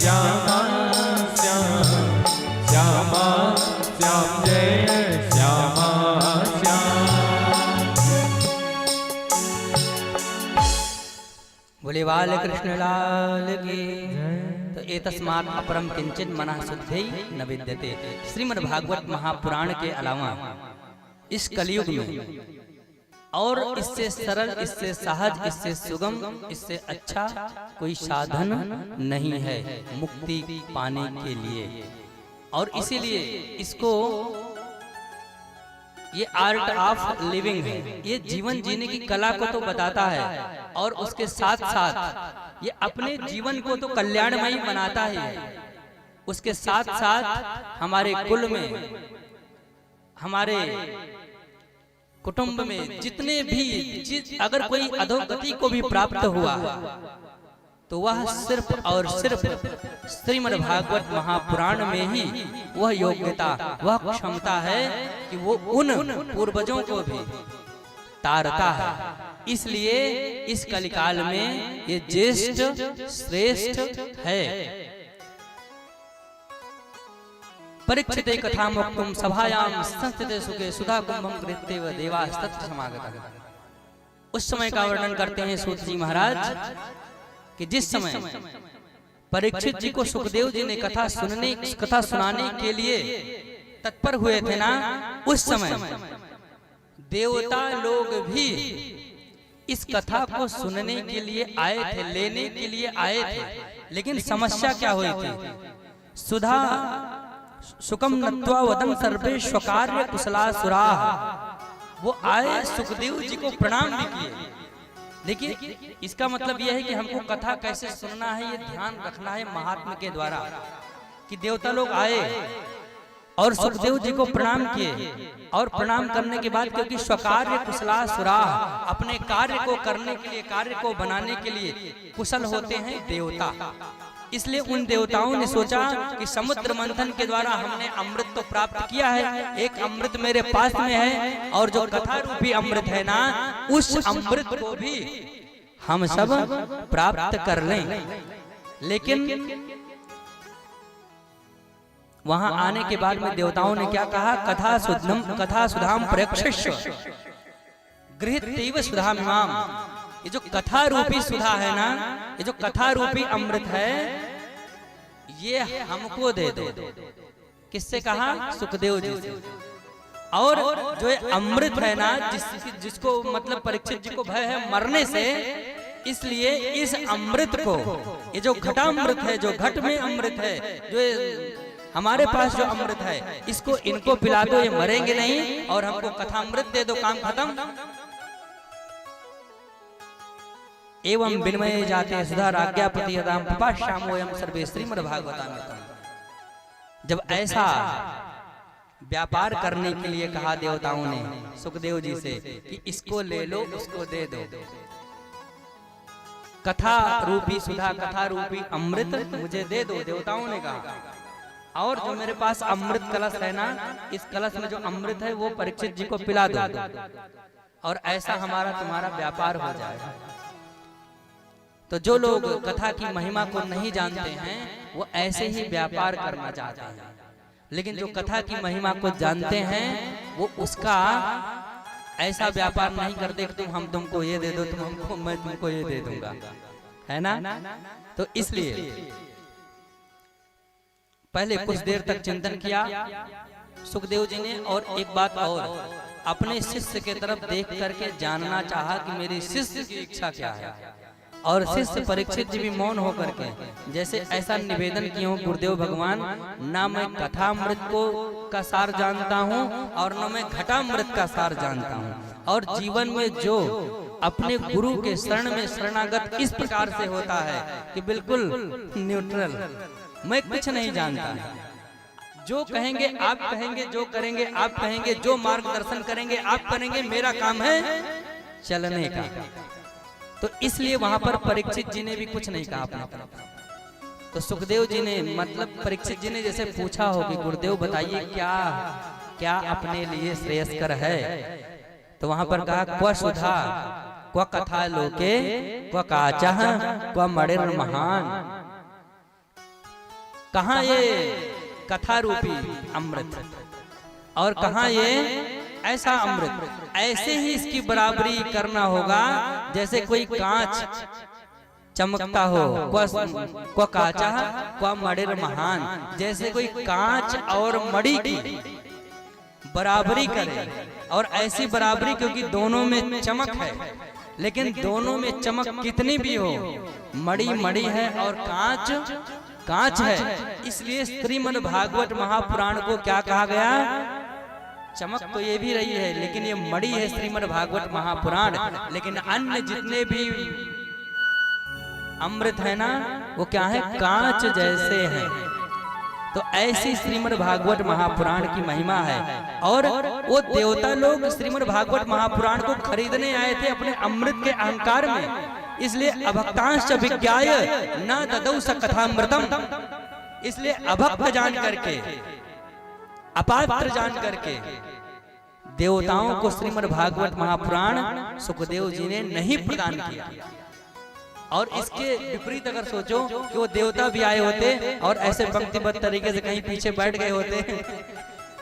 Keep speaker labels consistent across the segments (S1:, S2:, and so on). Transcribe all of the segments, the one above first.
S1: श्यामा श्याम श्यामा श्याम जय श्यामा श्याम।
S2: बोले बाल कृष्ण लाल की। तो एतस्मात् अपरम किंचित मनः शुद्धै न विद्यते। श्रीमद् भागवत महापुराण के अलावा इस कलयुग में और इससे सरल, इससे सहज, इससे सुगम, इससे अच्छा कोई साधन नहीं है मुक्ति पाने के लिए। और इसीलिए इसको ये आर्ट ऑफ लिविंग है, ये जीवन जीने की कला को तो बताता है और उसके साथ साथ ये अपने जीवन को तो कल्याणमयी बनाता है। उसके साथ साथ हमारे कुल में, हमारे कुटुंब में जितने भी अगर कोई अधोगति को भी प्राप्त हुआ तो वह सिर्फ और सिर्फ श्रीमद् भागवत महापुराण में ही वह योग्यता, वह क्षमता है कि वो उन पूर्वजों को भी तारता है। इसलिए इस कलिकाल में ये ज्येष्ठ श्रेष्ठ है। परीक्षिते कथा मुक्तुम सभायाम संस्थिते सुखे सुधा कुंभम कृत्येव देवास्तत्र समागतः। उस समय का वर्णन करते हैं सूत जी महाराज कि जिस समय परीक्षित जी को सुखदेव जी ने कथा सुनाने के लिए तत्पर हुए थे ना, उस समय देवता लोग भी इस कथा को सुनने के लिए आए थे, लेने के लिए आए थे। लेकिन समस्या क्या हुई थी? सुधा सुकम नत्वा वदन सर्वे स्वकार्य कुशलासुरा। वो आए, सुखदेव जी को प्रणाम भी किए। देखिए, इसका मतलब यह है कि हमको कथा कैसे सुनना है, ये ध्यान रखना है महात्मा के द्वारा कि देवता लोग आए और सुखदेव जी को प्रणाम किए। और प्रणाम करने के बाद, क्योंकि स्वकार्य कुशलासुरा, अपने कार्य को करने के लिए, कार्य को बनाने के लिए कुशल होते हैं देवता। इसलिए उन देवताओं ने सोचा कि समुद्र मंथन के द्वारा हमने अमृत तो प्राप्त किया है, एक अमृत मेरे पास में है, और जो कथा रूपी अमृत है ना, उस अमृत को भी हम सब प्राप्त कर लें। लेकिन वहां आने के बाद में देवताओं ने क्या कहा? कथा सुधाम प्रेक्षिष्य गृहीत्वैव सुधामिमाम। ये जो कथा रूपी सुधा है ना, ये जो कथा रूपी अमृत है, ये हमको दे दो। किससे कहा? सुखदेव जी से। और जो अमृत है ना, जिसको मतलब परीक्षित जी को भय है मरने से, इसलिए इस अमृत को, ये जो घटामृत है, जो घट में अमृत है, जो हमारे पास जो अमृत है, इसको इनको पिला दो, ये मरेंगे नहीं, और हमको कथा अमृत दे दो, काम खत्म। एवं विनिमय जाते सुधा राज्ञापति यदाम पपाश्यामोयम सर्वे श्रीमद् भागवतामृतम्। जब ऐसा व्यापार करने के लिए कहा देवताओं ने सुखदेव जी से कि इसको ले लो, उसको दे दो, कथा रूपी सुधा, कथा रूपी अमृत मुझे दे दो, देवताओं ने कहा। और जो मेरे पास अमृत कलश है ना, इस कलश में जो अमृत है वो परीक्षित जी को पिला दो, और ऐसा हमारा तुम्हारा व्यापार हो जाएगा। तो जो लोग कथा की महिमा को नहीं जानते हैं, वो ऐसे ही व्यापार करना चाहते हैं। लेकिन जो कथा की महिमा को जानते हैं, वो उसका ऐसा व्यापार नहीं करते कि हम तुमको ये दे दो, तुम हमको, मैं तुमको ये दे दूंगा, है ना। तो इसलिए पहले कुछ देर तक चिंतन किया सुखदेव जी ने, और एक बात और, अपने शिष्य के तरफ देख करके जानना चाहा कि मेरे शिष्य की इच्छा क्या है। और शिष्य परीक्षित जी भी मौन होकर के जैसे ऐसा निवेदन किए हो, गुरुदेव भगवान, ना मैं कथामृत को का सार जानता हूँ और न मैं घटामृत का सार जानता हूँ, और जीवन में जो अपने गुरु के शरण में शरणागत इस प्रकार से होता है कि बिल्कुल न्यूट्रल, मैं कुछ नहीं जानता। जो कहेंगे आप कहेंगे, जो करेंगे आप कहेंगे, जो मार्गदर्शन करेंगे आप करेंगे, मेरा काम है चलने का। तो इसलिए वहां पर परीक्षित जी ने भी कुछ नहीं कहा अपने तरफ। तो सुखदेव जी ने, मतलब परीक्षित जी ने जैसे पूछा हो कि गुरुदेव बताइए क्या क्या अपने लिए श्रेयस्कर है, तो वहां पर कहा क्व सुधा क्व कथा लोके क्व काचः क्व मणिर् महान। कहाँ ये कथा रूपी अमृत और कहाँ ये ऐसा अमृत। ऐसे ही इसकी बराबरी करना होगा जैसे कोई कांच चमकता हो, को काचा को मड़िर महान, जैसे कोई कांच और मड़ी की बराबरी करे। और ऐसी बराबरी क्योंकि दोनों में चमक है, लेकिन दोनों में चमक कितनी भी हो, मड़ी मड़ी है और कांच कांच है। इसलिए श्रीमद् भागवत महापुराण को क्या कहा गया? चमक तो ये भी रही है लेकिन ये मड़ी है श्रीमद् भागवत महापुराण। लेकिन अन्य जितने भी अमृत है ना वो क्या है? कांच जैसे है। तो ऐसी श्रीमद् भागवत महापुराण की महिमा है। और वो देवता लोग श्रीमद् भागवत महापुराण को खरीदने आए थे अपने अमृत के अहंकार में। इसलिए अभक्तांश विज्ञाय न ददौ स कथामृतम, इसलिए अभक्त जान करके, अपात्र जान करके देवताओं को श्रीमद् भागवत महापुराण सुखदेव जी ने नहीं प्रदान किया। और इसके विपरीत अगर सोचो कि वो देवता भी आए होते और ऐसे पंक्तिबद्ध तरीके से कहीं पीछे बैठ गए होते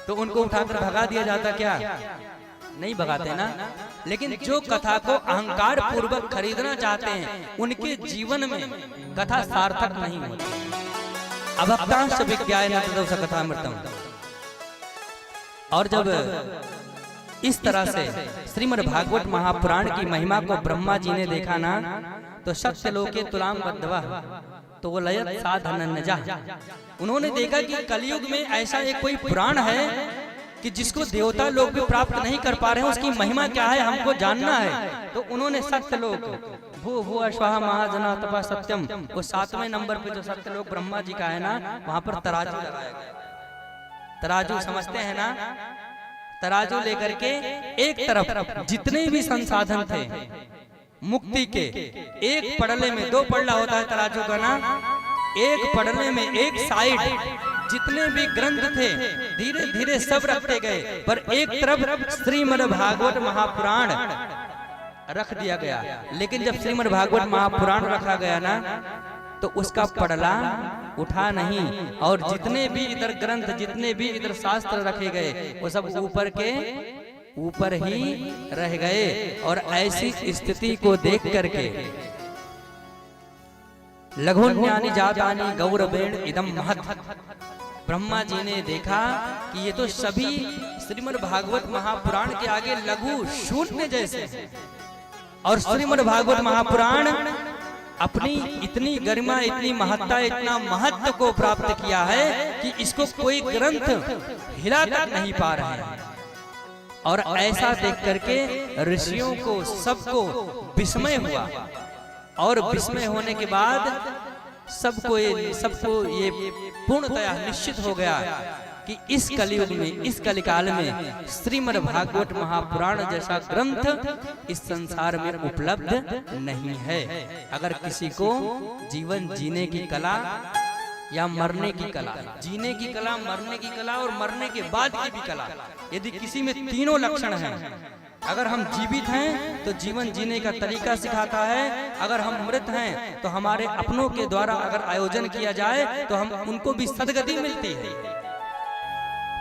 S2: तो उनको उठाकर भगा दिया जाता क्या? नहीं भगाते ना। लेकिन जो कथा को अहंकार पूर्वक खरीदना चाहते हैं उनके जीवन में कथा सार्थक नहीं होती। अभक्तांश विज्ञाय न तदौ स कथामृतम। और जब इस तरह से श्रीमद् भागवत महापुराण की महिमा को ब्रह्मा जी ने देखा ना तो सत्य लोके तुलाम बद्धवा तो वो लयत साधन जा। उन्होंने देखा कि कलयुग में ऐसा एक कोई पुराण है कि जिसको देवता लोग भी प्राप्त नहीं कर पा रहे हैं, उसकी महिमा क्या है हमको जानना है। तो उन्होंने सत्य लोक भू भू स्वाहा महाजना तपा सत्यम, वो 7वें नंबर पे जो सत्य लोक ब्रह्मा जी का है ना, वहां पर तराजू लगाया गया। तराजू समझते हैं ना? तराजू लेकर के एक तरफ जितने भी संसाधन थे मुक्ति के, एक पड़ले में, 2 पड़ला होता है तराजू का ना, एक पड़ले में एक साइड जितने भी ग्रंथ थे धीरे धीरे सब रखते गए, पर एक तरफ श्रीमद् भागवत महापुराण रख दिया गया। लेकिन जब श्रीमद् भागवत महापुराण रखा गया ना तो उसका पड़ला उठा नहीं, और जितने भी इधर ग्रंथ, जितने भी इधर शास्त्र रखे गए वो सब ऊपर के ऊपर ही रह गए। और ऐसी स्थिति को देख करके लघुन्यानि जातानि गौरवेण इदम महत्, ब्रह्मा जी ने देखा कि ये तो सभी श्रीमद् भागवत महापुराण के आगे लघु शून्य जैसे। और श्रीमद् भागवत महापुराण अपनी इतनी गरिमा, इतनी महत्ता, इतना महत्व को प्राप्त किया है कि इसको कोई ग्रंथ हिला कर नहीं पा रहे हैं। और ऐसा देख करके ऋषियों को सबको विस्मय हुआ। और विस्मय होने के बाद सबको ये पूर्णतया निश्चित हो गया कि इस कलयुग में, इस कलिकाल में श्रीमद् भागवत महापुराण जैसा ग्रंथ इस संसार में उपलब्ध नहीं है। अगर किसी को जीवन जीने की कला या मरने की कला, जीने की कला, मरने की कला और मरने के बाद की भी कला, यदि किसी में तीनों लक्षण हैं, अगर हम जीवित हैं तो जीवन जीने का तरीका सिखाता है, अगर हम मृत हैं तो हमारे अपनों के द्वारा अगर आयोजन किया जाए तो हम उनको भी सद्गति मिलती है।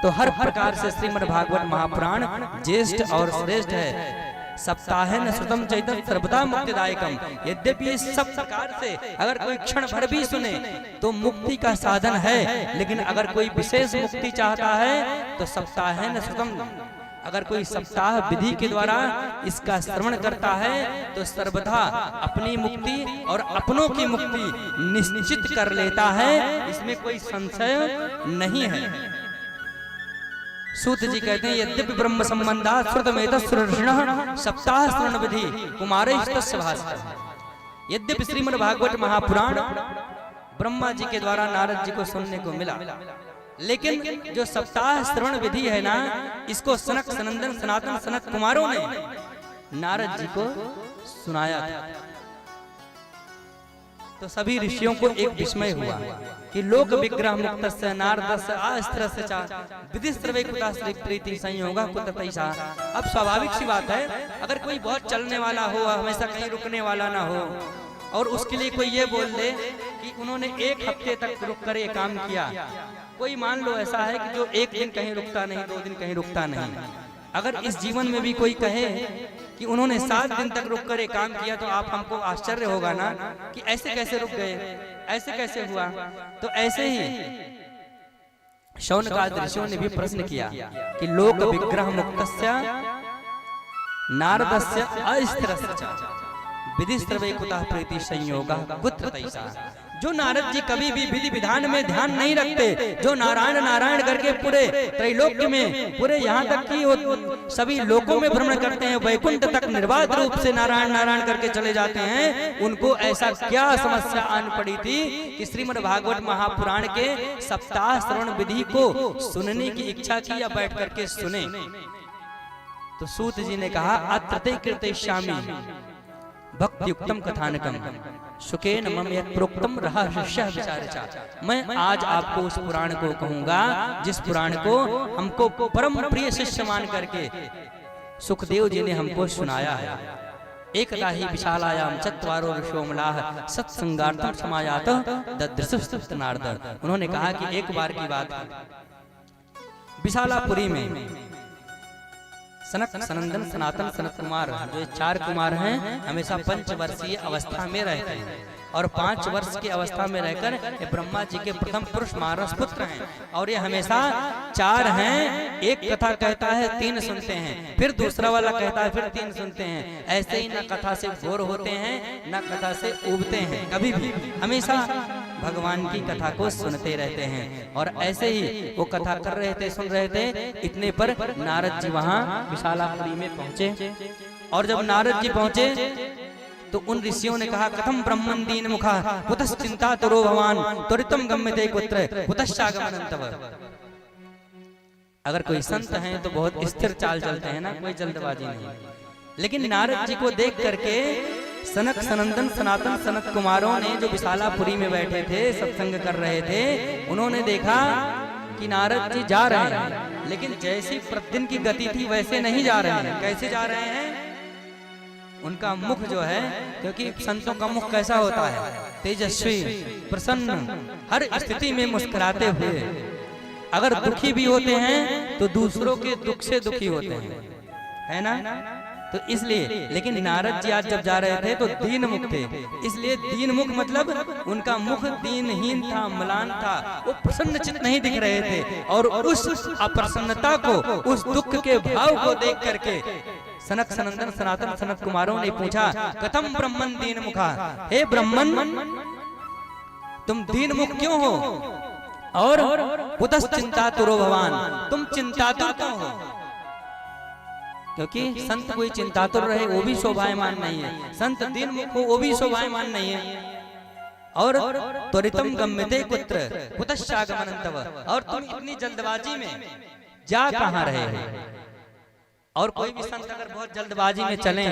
S2: तो हर प्रकार से श्रीमद् भागवत महापुराण ज्येष्ठ और श्रेष्ठ है। सप्ताहेन श्रुतम चैतन्य सर्वदा मुक्तिदायकम। यद्यपि इस सब प्रकार से अगर कोई क्षण भर भी सुने तो मुक्ति का साधन है, लेकिन अगर कोई विशेष मुक्ति चाहता है तो सप्ताहेन श्रुतम, अगर कोई सप्ताह विधि के द्वारा इसका श्रवण करता है तो सर्वदा अपनी मुक्ति और अपनों की मुक्ति निश्चित कर लेता है, इसमें कोई संशय नहीं है। सूत जी कहते हैं यद्यपि ब्रह्म संबंधात् श्रुतमेतत् सप्ताह श्रवण विधि कुमारैस्तस्य भास्कर। यद्यपि श्रीमद् भागवत महापुराण ब्रह्मा जी के द्वारा नारद जी को सुनने को मिला, लेकिन जो सप्ताह श्रवण विधि है ना, इसको सनक सनंदन सनातन सनत कुमारों ने नारद जी को सुनाया था। तो सभी ऋषियों को एक विस्मय हुआ कि लोक विग्रह मुक्तस्य नारदस्य अस्त्रस्य च विधि सर्वे कुता श्री प्रीति संयोगा कुत तैसा। अब स्वाभाविक सी बात है, अगर कोई बहुत चलने वाला हो, हमेशा कहीं रुकने वाला ना हो, और उसके लिए कोई ये बोल दे कि उन्होंने 1 हफ्ते तक रुक कर ये काम किया। कोई मान लो ऐसा है कि जो 1 दिन कहीं रुकता नहीं, 2 दिन कहीं रुकता नहीं। अगर इस जीवन में भी कोई कहे कि उन्होंने 7 दिन तक रुक कर ये काम किया, तो आप हमको आश्चर्य होगा ना कि ऐसे कैसे रुक गए, ऐसे कैसे हुआ। तो ऐसे ही शौनकादि ऋषियों ने भी प्रश्न किया कि लोक विग्रह मुक्तस्य नारदस्य अस्थिरस्य विधिस्त्रवे कुतः प्रीति संयोगः कुत्र तैसा। जो नारद जी कभी भी विधि विधान में ध्यान नहीं रखते, जो नारायण नारायण करके पूरे त्रैलोक्य में, पूरे यहाँ तक कि वो सभी लोकों में भ्रमण करते हैं, वैकुंठ तक निर्बाध रूप से नारायण नारायण करके चले जाते हैं, उनको ऐसा क्या समस्या आन पड़ी थी कि श्रीमद् भागवत महापुराण के सप्ताह श्रवण विधि को सुनने की इच्छा की या बैठ करके सुने। तो सूत जी ने कहा अत्रते कृतेष्यामि भक्ति युक्तम कथानकम सुखेन मम यत् प्रोक्तम रहस्यः विचारचा। मैं आज आपको उस पुराण को कहूंगा जिस पुराण को हमको परम प्रिय शिष्य मान करके सुखदेव जी ने हमको सुनाया है। एकदा ही विशालायाम चत्वारो ऋषोमलाः सत्संगार्थम समायात ददृशुस्तुत नारद। उन्होंने कहा कि एक बार की बात, विशालापुरी में सनक सनंदन सनातन सनत कुमार, जो 4 कुमार हैं, हमेशा 5 वर्षीय अवस्था में रहते हैं और 5 वर्ष की अवस्था में रहकर ये ब्रह्मा जी के प्रथम पुरुष मानस पुत्र हैं। और ये हमेशा 4 हैं, एक कथा कहता है 3 सुनते हैं, फिर दूसरा वाला कहता है फिर 3 सुनते हैं। ऐसे ही न कथा से बोर होते हैं न कथा से उबते हैं, कभी भी हमेशा भगवान की कथा को सुनते रहते हैं। और ऐसे ही वो कथा कर रहे थे, सुन रहे थे, इतने पर नारद जी वहाँ विशालापुरी में पहुंचे। और जब नारद जी पहुंचे तो उन ऋषियों ने कहा कथम ब्रह्मन दीन मुखा कुतश्चिंता तरो भवान त्वरितम गम्यते कुत्र कुतश्चागमनं तव। अगर कोई संत हैं तो बहुत स्थिर चाल चलते हैं ना, कोई जल्दबाजी नहीं। लेकिन नारद जी को देख करके सनक सनंदन सनातन सनत कुमारों ने, जो विशालापुरी में बैठे थे सत्संग कर रहे थे, उन्होंने देखा कि नारद जी जा रहे हैं, लेकिन जैसी प्रतिदिन की गति थी वैसे नहीं जा रहे हैं। कैसे जा रहे हैं? उनका मुख जो है, क्योंकि संतों का मुख कैसा होता है? तेजस्वी, प्रसन्न, हर स्थिति में मुस्कुराते हुए। अगर दुखी भी होते हैं तो दूसरों के दुख से दुखी होते हैं, है ना? तो इसलिए, लेकिन नारद जी आज जब जा रहे थे तो दीन मुख थे। इसलिए दीन मुख मतलब उनका मुख दीनहीन था, म्लान था, वो प्रसन्न चित्त नहीं दिख रहे थे। और उस अप्रसन्नता को, उस दुख के भाव को देख करके सनक सनंदन सनातन सनत कुमारों ने पूछा कथम ब्रह्मन दीन मुखा, हे ब्रह्मन तुम दीन मुख क्यों हो? और कुतश्चिंतातुरो भवान, तुम चिंतातुर क्यों हो? क्योंकि संत कोई चिंतातुर रहे वो भी शोभायमान नहीं है, संत दीन मुख हो वो भी शोभायमान नहीं है। और त्वरितम गम्यते कुत्र कुतश्चागमनं तव, और तुम इतनी जल्दबाजी में जा कहाँ रहे हो? और कोई भी संत अगर बहुत जल्दबाजी में चले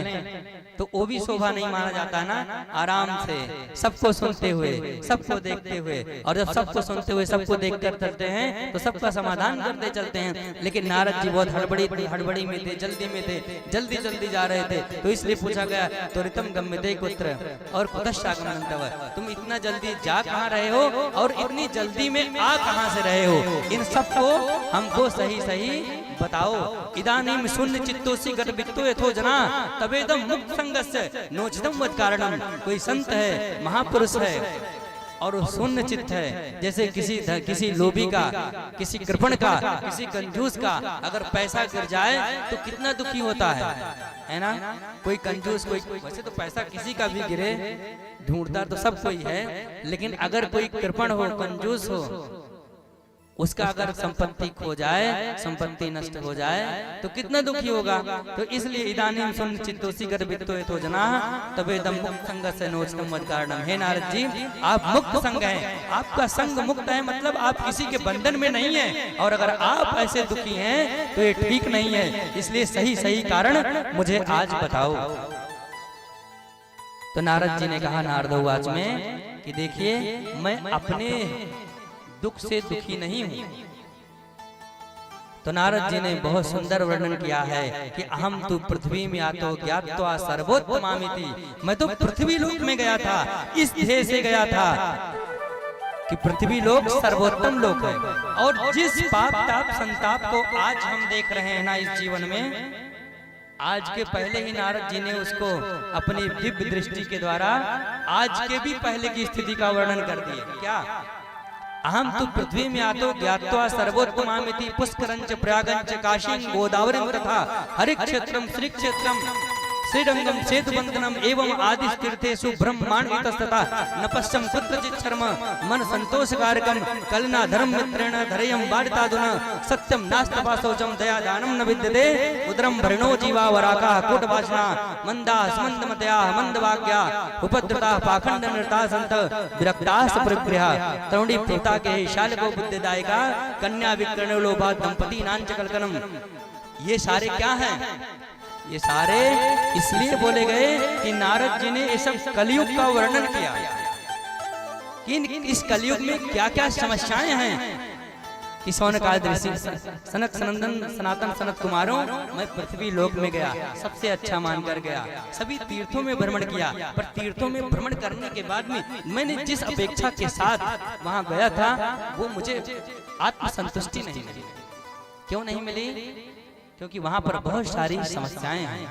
S2: तो वो भी शोभा नहीं माना जाता ना। आराम से सबको सुनते हुए, सबको देखते हुए, और जब सबको सुनते हुए सबको देख कर चलते हैं तो सबका समाधान करते चलते हैं। लेकिन नारद जी बहुत हड़बड़ी में थे, जल्दी में थे, जल्दी जल्दी जा रहे थे। तो इसलिए पूछा गया त्वरितम गम्यते कुत्र और कुतश्चागमनं तव, तुम इतना जल्दी जा कहाँ रहे हो और इतनी जल्दी में आ कहाँ से रहे हो? इन सबको हमको सही सही बताओ। इदानीम शून्य चित्तोसी गतवित्तो यथो जना तबेदम मुक्त संगस्य नोचितम वद कारणम। कोई संत है, महापुरुष है और शून्य चित्त है, जैसे किसी लोभी का, किसी कृपण का, किसी कंजूस का अगर पैसा गिर जाए तो कितना दुखी होता है ना? कोई कंजूस, कोई वैसे तो पैसा किसी का भी गिरे ढूंढता तो सब कोई है, लेकिन अगर कोई कृपण हो, कंजूस हो, उसका अगर संपत्ति खो जाए, संपत्ति नष्ट हो जाए तो कितना दुखी होगा। तो इसलिए इदानीम शून्य चित्तोसी गतवित्तो यथो जना तबेदम मुक्त संगस्य नोचितम वद कारणम। हे नारद जी, आप मुक्त संग हैं, आपका संग मुक्त है, मतलब आप किसी के बंधन में नहीं हैं। और अगर आप ऐसे दुखी हैं तो ये ठीक नहीं है, इसलिए सही सही कारण मुझे आज बताओ। तो नारद जी ने कहा नारदोवाच में कि देखिए, मैं अपने दुख से दुखी नहीं हूं, तो नारद जी ने बहुत सुंदर वर्णन किया है कि अहम तु पृथ्वी में आतो ज्ञात्वा सर्वोत्तमामिति, मैं तो पृथ्वी लोक में गया था, इस ध्येय से गया था कि पृथ्वी लोक सर्वोत्तम लोक है। और जिस पाप ताप संताप को आज हम देख रहे हैं ना इस जीवन में, आज के पहले ही नारद जी ने उसको अपनी दिव्य दृष्टि के द्वारा आज के भी पहले की स्थिति का वर्णन कर दिया। क्या? अहम तो पृथ्वी में आतो ज्ञात्वा सर्वोत्तमामिति पुष्करंच प्रयागंच काशीं गोदावरीं तथा हरिक्षेत्रम श्री क्षेत्रम श्रीरंगम सेतुबंधनम एवं आदि तीर्थेषु ब्रह्मांडितस्तथा नपश्यम कुत्रचित् शर्म मन संतोषकारकम कलना धर्म मित्रेण धरेयं वारितादुना सत्यम नास्तपा शौचम दया दानम न विद्यते उदरम भरणो जीवा वराका कूटभाषणा मंदा स्मंदमतया मंदवाक्या उपद्रता पाखंड नृता संत विरक्तास परिग्रह तरुणी पिता के शालको बुद्धिदायका कन्या विकर्ण लोभा दंपति नांच कलकनम। ये सारे क्या हैं? ये सारे इसलिए बोले गए कि नारद जी ने ये सब कलयुग का वर्णन किया कि इस कलयुग में क्या क्या समस्याएं हैं। कि सौनकादि ऋषि सनक सनंदन सनातन सनत कुमारों, मैं पृथ्वी लोक में गया, सबसे अच्छा मानकर गया, सभी तीर्थों में भ्रमण किया, पर तीर्थों में भ्रमण करने के बाद में मैंने जिस अपेक्षा के साथ वहां गया था वो मुझे आत्मसंतुष्टि नहीं मिली। क्यों नहीं मिली? क्योंकि वहां पर बहुत सारी समस्याएं हैं।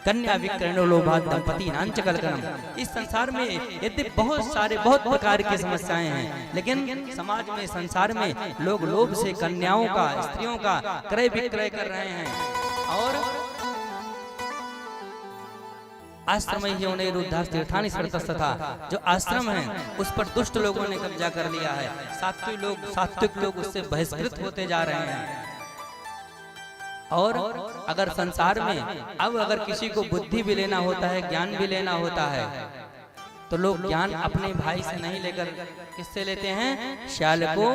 S2: कन्या विकर्ण लोभा दंपति नांच कलकनम। इस संसार में यदि बहुत प्रकार की समस्याएं हैं, लेकिन समाज में संसार में लोग लोभ से कन्याओं का स्त्रियों का क्रय विक्रय कर रहे हैं। और आश्रम रुद्धास्तीर्थानि सरतस्तथा, जो आश्रम है उस पर दुष्ट लोगों ने कब्जा कर लिया है। सात्विक लोग उससे बहिष्कृत होते जा रहे हैं। और अगर संसार में अब अगर किसी को बुद्धि भी लेना होता है, ज्ञान भी लेना होता है, तो लोग ज्ञान अपने भाई से नहीं लेकर किससे लेते हैं? श्यालको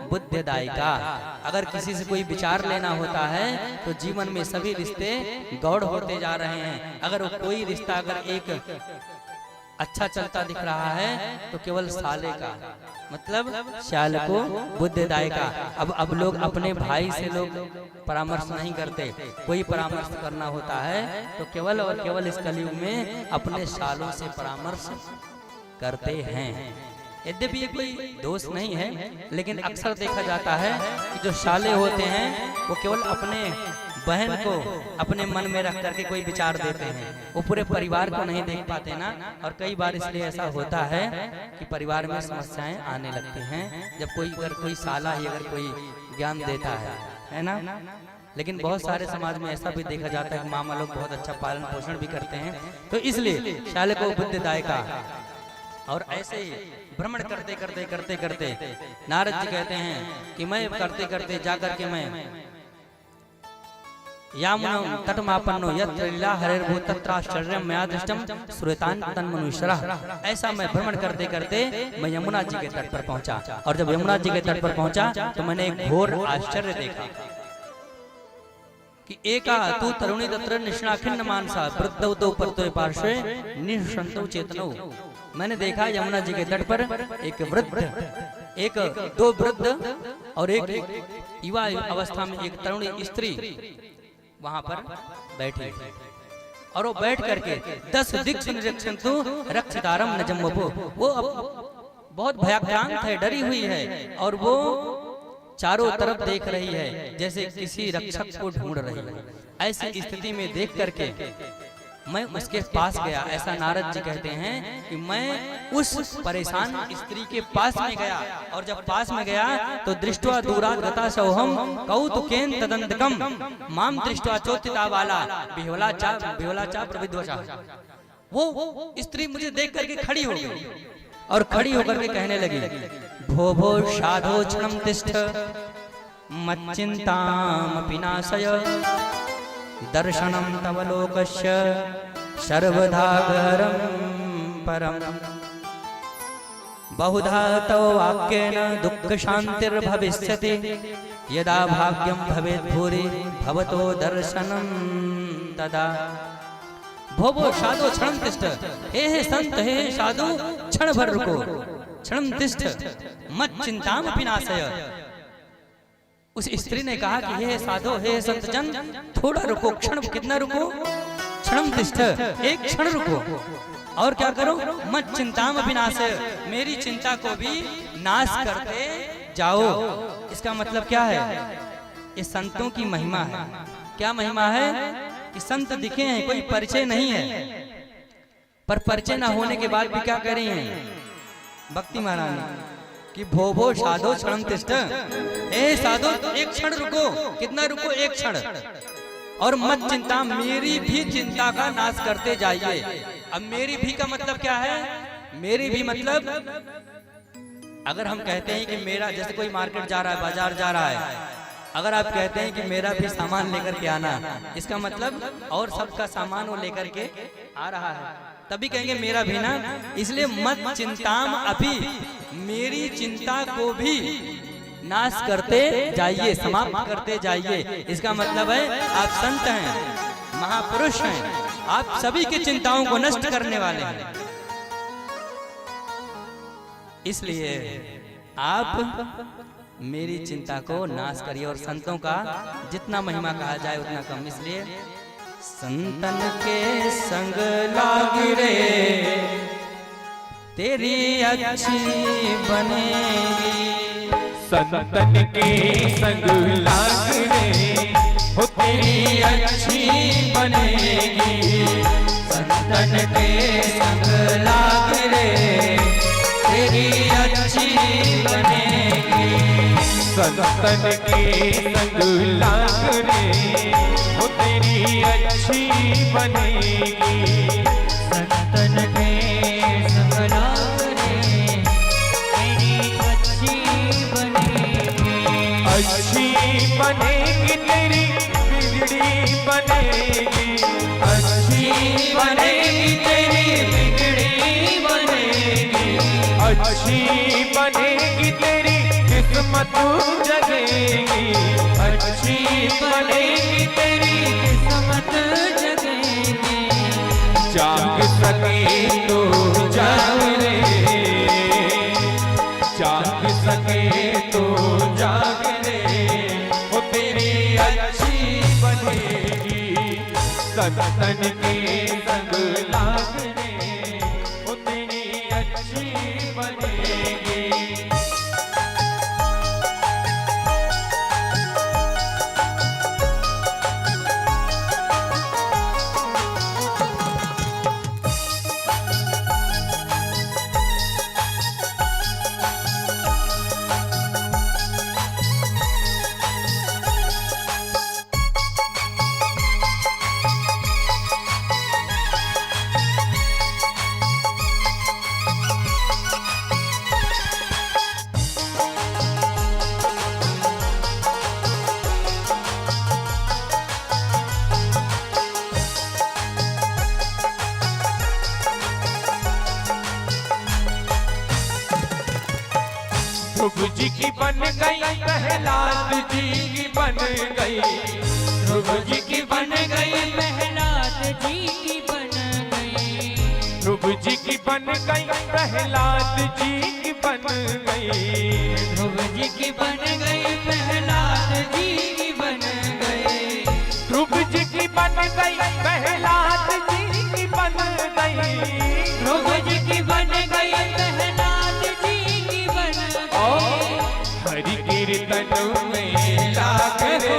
S2: बुद्धिदायका। अगर किसी से कोई विचार लेना होता है तो जीवन में सभी रिश्ते गौड़ होते जा रहे हैं। अगर कोई रिश्ता अगर एक अच्छा चलता दिख रहा है तो केवल साले का, मतलब श्यालको बुद्धिदायका। अब लोग अपने भाई से लोग परामर्श नहीं करते। कोई परामर्श करना होता है तो केवल और केवल इस कलयुग में अपने सालों से परामर्श करते हैं। यद्यपि ये कोई दोष नहीं है, लेकिन अक्सर देखा जाता है कि जो साले होते हैं वो केवल अपने बहन को अपने मन में रख करके कोई विचार देते हैं, वो पूरे परिवार को नहीं देख पाते ना। और कई बार इसलिए ऐसा होता है कि परिवार में समस्याएं आने लगती हैं जब कोई साला ही अगर कोई ज्ञान देता है ना। लेकिन बहुत सारे समाज में ऐसा भी देखा जाता है कि मामा लोग बहुत अच्छा पालन पोषण भी करते हैं, तो इसलिए शालको बुद्धिदायका। और ऐसे ही भ्रमण करते करते करते करते नारद जी कहते हैं कि मैं करते करते जाकर के मैं यामुनम तटमापन्नो यत्र लीला हरेर्भूत तत्राश्चर्यम मया दृष्टम श्रूयतान तन्मनुष्यरः। ऐसा मैं भ्रमण करते करते मैं यमुना जी के तट पर पहुंचा। और जब यमुना जी के तट पर पहुंचा तो मैंने एक घोर आश्चर्य देखा कि एका तू तरुणी तत्र निष्णाखिन्न मानसा वृद्धौ तो परतो पार्श्वे निःसंतो चेतनौ। मैंने देखा यमुना जी के तट पर दो वृद्ध और एक युवा अवस्था में एक तरुणी स्त्री वहां पर बैठी, और वो बैठ करके 10 दिक् निरीक्षण तो रक्षितारम न जम्मपो। वो अब बहुत भयाक्रांत है, डरी हुई है, और वो चारों तरफ देख रही है जैसे किसी रक्षक को ढूंढ रही है। ऐसी स्थिति में देख करके मैं उसके पास गया। ऐसा नारद जी कहते हैं कि मैं उस परेशान स्त्री के पास में गया, और जब पास में गया तो दृष्ट्वा दूरात् गता सोहम कौतुकेन तदंतकम माम दृष्ट्वा चोत्थिता वाला बिहवला चा प्रविद्वचा। वो स्त्री मुझे देख करके खड़ी हो गई, और खड़ी होकर के कहने लगी, भो भो साधो क्षणं तिष्ठ मच्चिंतामपि नाशय दर्शनम तव लोकस्य सर्वधा घरं परम। बहुधा तव वाक्येन दुःख शांतिर्भविष्यति यदा भाग्यं भवेत् भूरि भवतो दर्शनं तदा। भो साधु क्षणं तिष्ठ। हे संत, हे साधु, क्षण भर रुको, क्षणं तिष्ठ मत चिंतामपि नाशय। उस स्त्री ने कहा कि हे साधो, हे संतजन, थोड़ा रुको, क्षण, कितना रुको? क्षणम तिष्ठ, एक क्षण रुको। और क्या करो? मत चिंताम विनाश, मेरी चिंता को भी नाश करते जाओ। इसका मतलब क्या है? ये संतों की महिमा है। क्या महिमा है? कि संत दिखे हैं, कोई परिचय नहीं है, पर परिचय ना होने के बाद भी क्या कह रही हैं भक्ति महारानी कि भो भो साधो क्षणम तिष्ठ, ए साधो एक क्षण रुको। कितना रुको? एक क्षण। और मत चिंता, मेरी भी चिंता का नाश करते जाइए। अब मेरी भी का मतलब क्या है? मेरी भी मतलब, अगर हम कहते हैं कि मेरा, जैसे कोई मार्केट जा रहा है, बाजार जा रहा है, अगर आप कहते हैं कि मेरा भी सामान लेकर के आना, इसका मतलब और सबका सामान वो लेकर के आ रहा है, तभी कहेंगे मेरा भी ना। इसलिए मत चिंताम अभी, मेरी चिंता को भी नाश करते जाइए, समाप्त करते जाइए। इसका मतलब है आप संत हैं, महापुरुष हैं, आप सभी की चिंताओं को नष्ट करने वाले हैं। इसलिए आप मेरी चिंता को नाश करिए। और संतों का जितना महिमा कहा जाए उतना कम, इसलिए संतन के संग लाग रे तेरी अच्छी बनेगी,
S1: संतन के संग लाग रे हो तेरी अच्छी बनेगी।
S2: संतन के संग लाग रे तेरी अच्छी बनेगी।
S1: संतन के संग लाग रे हो तेरी अच्छी बनेगी।
S2: संतन के संग लाग रे तेरी अच्छी बनेगी।
S1: अच्छी बनेगी तेरी बिगड़ी बनेगी। अच्छी
S2: बनेगी तेरी बिगड़ी बनेगी।
S1: अच्छी बनेगी तेरी किस्मत जगेगी। अच्छी बनेगी तेरी
S2: किस्मत जगेगी।
S1: जाग सके तो जाग रे, जाग सके तो जाग रे वो तेरी अच्छी बनेगी। संतन के संग लाग रे वो तेरी अच्छी बनेगी। ध्रुव जी की बन गई, प्रहलाद जी की बन गई।
S2: ध्रुव जी की बन गई, प्रहलाद जी की बन गई।
S1: ध्रुव जी की बन गई, प्रहलाद जी की बन गई।
S2: ध्रुव जी की बन गई, प्रहलाद जी की बन गई।
S1: ध्रुव जी की बन गई, प्रहलाद जी की बन गई।
S2: ध्रुव जी की बन गई, प्रहलाद जी की बन गई।
S1: हरि कीर्तन में लाग रे,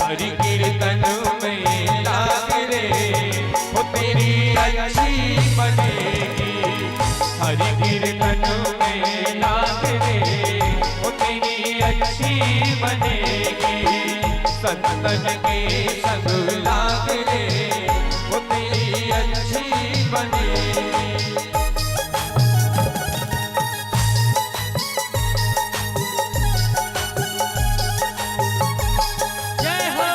S1: हरि कीर्तन में लाग रे वो तेरी अच्छी बनेगी। हरि कीर्तन में लाग रे वो तेरी अच्छी बनेगी। संतन के संग लाग रे वो तेरी अच्छी बनेगी।
S2: जय हो।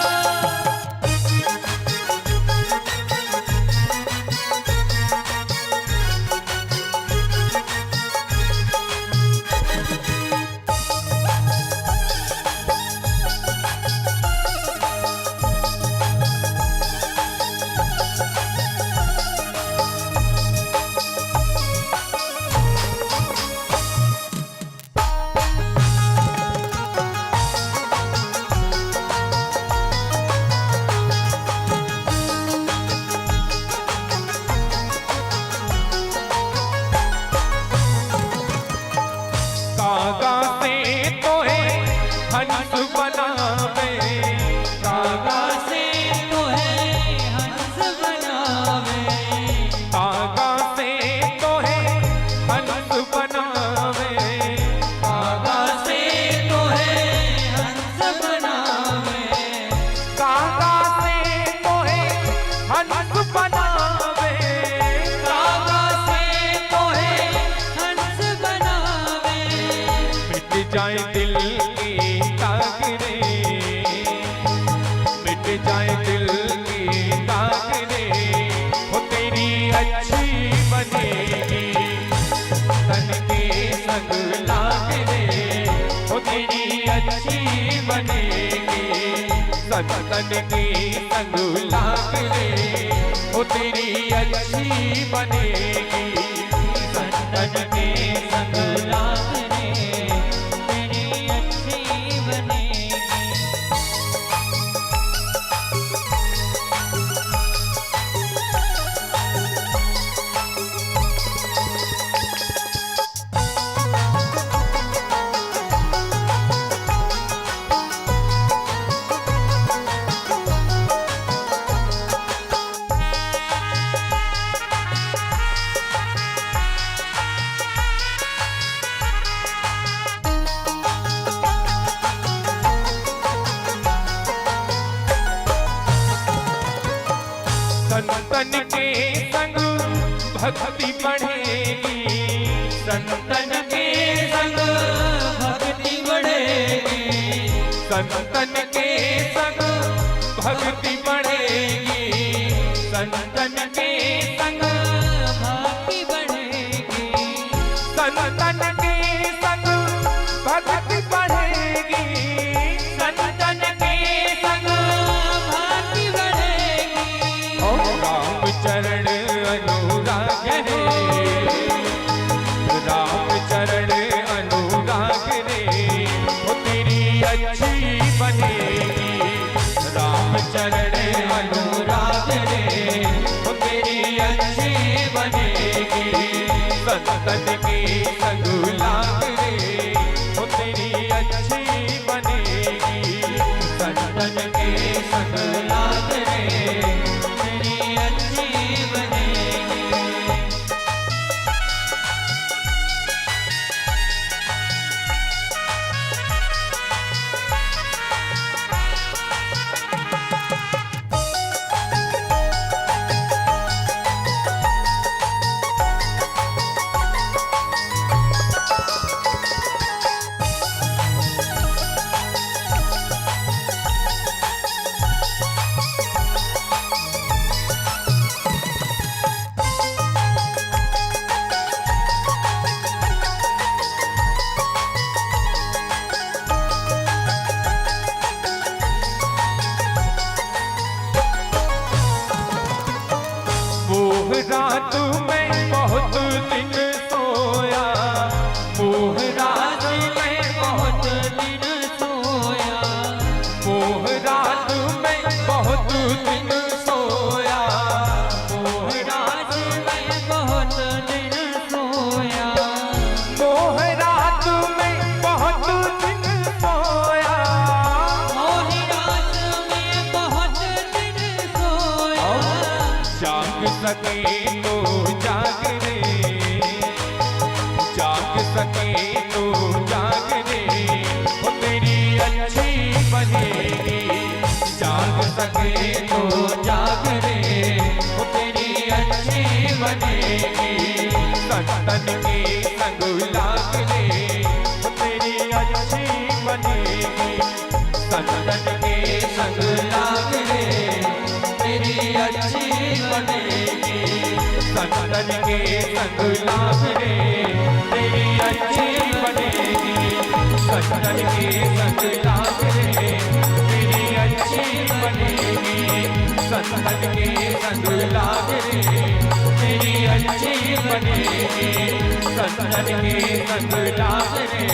S1: जाए दिल की ताक रे, मिट जाए दिल की ताक रे, वो तेरी अच्छी बनेगी तन के संग लाग रे, वो तेरी अच्छी बनेगी तन के संग लाग रे, वो तेरी अच्छी बनेगी तन के संग लाग रे, तेरी अच्छी बनेगी। संतन के संग भक्ति बढ़ेगी, संतन के संग भक्ति बढ़ेगी, संतन के संग भक्ति बढ़ेगी, संतन के संग भक्ति बढ़ेगी, संतन के संग भक्ति बढ़ेगी, संतन के संग भक्ति बढ़ेगी। राम चरण अनुराग रे, राम चरण अनुराग रे, वो तेरी अच्छी बनेगी, राम चरण अनुराग रे, वो तेरी अच्छी बनेगी, संतन के संग लाग रे, वो तेरी अच्छी बनेगी, संतन के संग लाग रे, तेरी अच्छी बनेगी। रात में बहुत दिन सोया, मोह रात में बहुत दिन सोया, मोह रात में बहुत दिन सोया, मोह रात में बहुत दिन सोया, मोह रात में बहुत दिन सोया, मोह रात में बहुत दिन सोया, जाग सके तो जाग रे, जाग सके तो जाग रे, वो तेरी अच्छी बनेगी, जाग सके तो जाग रे, वो तेरी अच्छी बनेगी, संतन के संग लाग रे, वो तेरी अच्छी बनेगी, संतन के संग लाग रे, तेरी अच्छी बनेगी, संतन के संग लाग रे, तेरी अच्छी बनेगी, संतन के संग लाग रे, तेरी अच्छी बनेगी, संतन के संग लाग रे, तेरी अच्छी बनेगी, संतन के संग लाग रे,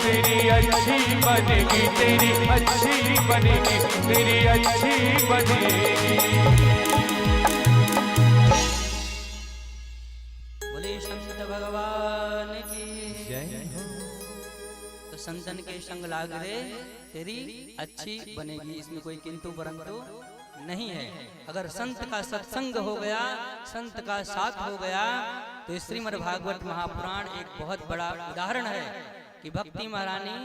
S1: तेरी अच्छी बनेगी, तेरी अच्छी बनेगी, तेरी अच्छी बनेगी।
S2: बोले संत भगवान की
S1: जय हो।
S2: तो संतन के संग लाग रे तेरी अच्छी बनेगी, इसमें कोई किंतु परंतु नहीं है। अगर संत का सत्संग हो गया, संत का साथ हो गया, तो श्रीमद् भागवत महापुराण एक बहुत बड़ा उदाहरण है कि भक्ति महारानी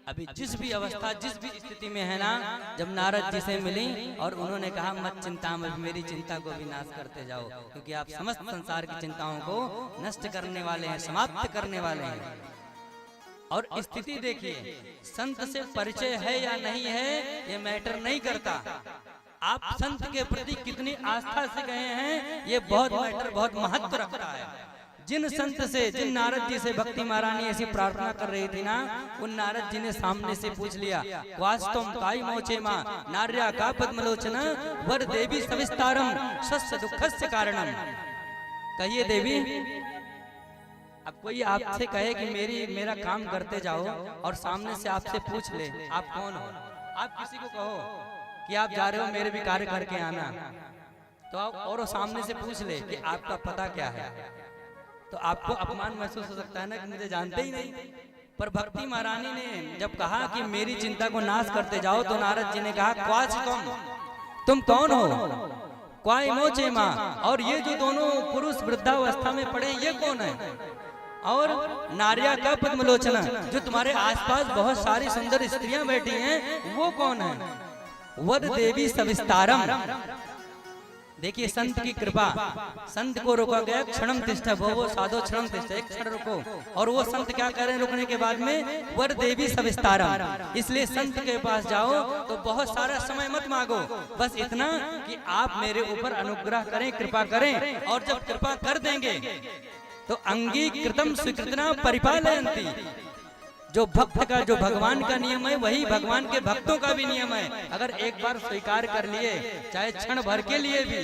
S2: अभी जिस भी अवस्था, जिस भी स्थिति में है ना, जब नारद जी से मिली और उन्होंने कहा मत चिंता में, मेरी चिंता को विनाश करते जाओ, क्योंकि आप समस्त संसार की चिंताओं को नष्ट करने वाले हैं, समाप्त करने वाले हैं। और स्थिति देखिए, संत से परिचय है या नहीं है ये मैटर नहीं करता, आप संत के प्रति कितनी आस्था से गए हैं ये बहुत मैटर, बहुत महत्व रखता है। जिन संत से, जिन नारद जी से भक्ति महारानी ऐसी प्रार्थना कर रही थी ना, उन नारद जी ने सामने से पूछ लिया, वास्तव काई मोचे मां नार्या का पद्मलोचना वर देवी सविस्तारम सस्य दुखस्य कारणम। कहिए देवी, अब कोई आपसे कहे कि मेरा काम करते जाओ और सामने से आपसे पूछ ले आप कौन हो, आप किसी को कहो कि आप जा रहे हो मेरे भी कार्य करके आना, तो आप और सामने से पूछ ले कि आपका पता क्या है, तो आपको अपमान महसूस हो सकता है ना कि मुझे जानते ही नहीं। पर भक्ति महारानी ने जब कहा कि मेरी चिंता को नाश करते जाओ, तो नारद जी ने कहा, क्वाच तुम कौन हो, क्वाई मोचे मां, और ये जो दोनों पुरुष वृद्धावस्था में पड़े ये कौन है, और नार्या का पद्मलोचना जो तुम्हारे आसपास बहुत सारी सुंदर स्त्रियां बैठी हैं वो कौन है, वद देवी सविस्तारम। देखिए संत की कृपा, संत को रोका गया, क्षणम तिष्ठ वो साधो क्षणम तिष्ठ, एक क्षण रुको, और वो संत क्या कह रहे हैं रुकने के बाद में, वर देवी सविस्तारम। इसलिए संत के पास जाओ तो बहुत सारा समय मत मांगो, बस इतना कि आप मेरे ऊपर अनुग्रह करें, कृपा करें, और जब कृपा कर देंगे तो अंगीकृतम स्वीकृतना परिपालयन्ति। जो भक्त का, जो भगवान का नियम है वही भगवान के भक्तों का भी नियम है। अगर एक बार स्वीकार कर लिए, चाहे क्षण भर के लिए भी,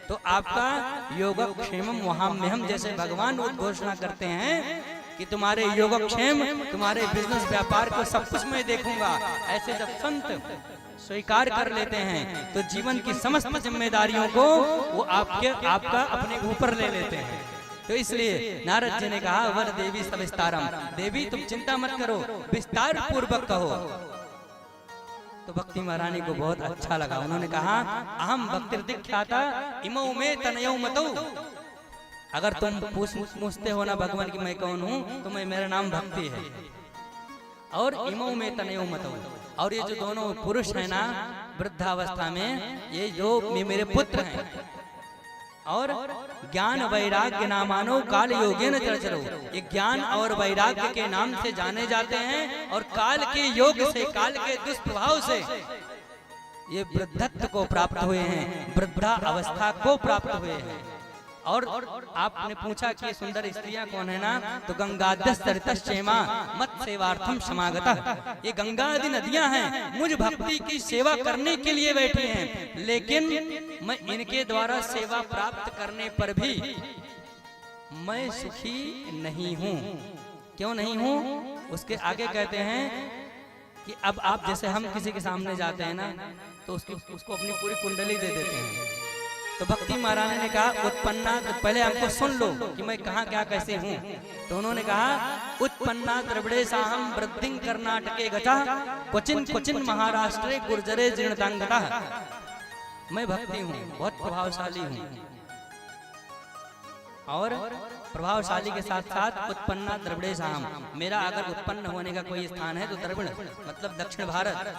S2: तो आपका योगक्षेमम वहां में हम, जैसे भगवान उद्घोषणा करते हैं कि तुम्हारे योगक्षेम, तुम्हारे बिजनेस व्यापार को सब कुछ मैं देखूंगा, ऐसे जब संत स्वीकार कर लेते हैं तो जीवन की समस्त जिम्मेदारियों को वो आपका अपने ऊपर ले लेते हैं। तो इसलिए नारद जी ने कहा, वर देवी सविस्तारम, देवी तुम चिंता मत करो, विस्तार पूर्वक कहो। तो भक्ति महारानी को बहुत अच्छा लगा, उन्होंने कहा, अहम भक्तिर्दिख्याता इमौ में तनयौ मतौ। अगर तुम पूछते हो ना भगवान की मैं कौन हूँ, तो मैं, मेरा नाम भक्ति है, और इमौ में तनयौ मतौ, और ये जो दोनों पुरुष है ना वृद्धावस्था में, ये जो मेरे पुत्र हैं, और ज्ञान वैराग्य नामानो काल योगेन चरचरो, ये ज्ञान और वैराग्य के नाम से जाने जाते हैं, और काल के योग से, काल के दुष्प्रभाव से ये वृद्धत्व को प्राप्त हुए हैं, वृद्धा अवस्था को प्राप्त हुए हैं। और आपने पूछा कि सुंदर स्त्रियां कौन है ना, तो गंगाद्य सरितश्चेमा मत सेवार्थम समागतः, ये गंगा आदि नदियां हैं, मुझ भक्ति की सेवा करने के लिए बैठी हैं, लेकिन मैं इनके द्वारा सेवा प्राप्त करने पर भी मैं सुखी नहीं हूँ। क्यों नहीं हूँ? उसके आगे कहते हैं कि अब आप, जैसे हम किसी के सामने जाते हैं ना, तो उसको अपनी पूरी कुंडली दे देते हैं। तो भक्ति महारानी ने कहा, उत्पन्ना, तो पहले हमको सुन लो कि मैं कहाँ क्या कैसे हूँ। तो उन्होंने कहा, उत्पन्ना द्रविड़े साहम वृद्धिं कर्नाटके गता क्वचिन क्वचिन महाराष्ट्रे गुर्जरे जीर्णतांगता। मैं भक्ति हूँ, बहुत प्रभावशाली हूँ, और प्रभावशाली के साथ साथ उत्पन्ना द्रविड़े साहम, मेरा अगर उत्पन्न होने का कोई स्थान है तो द्रविड़ मतलब दक्षिण भारत,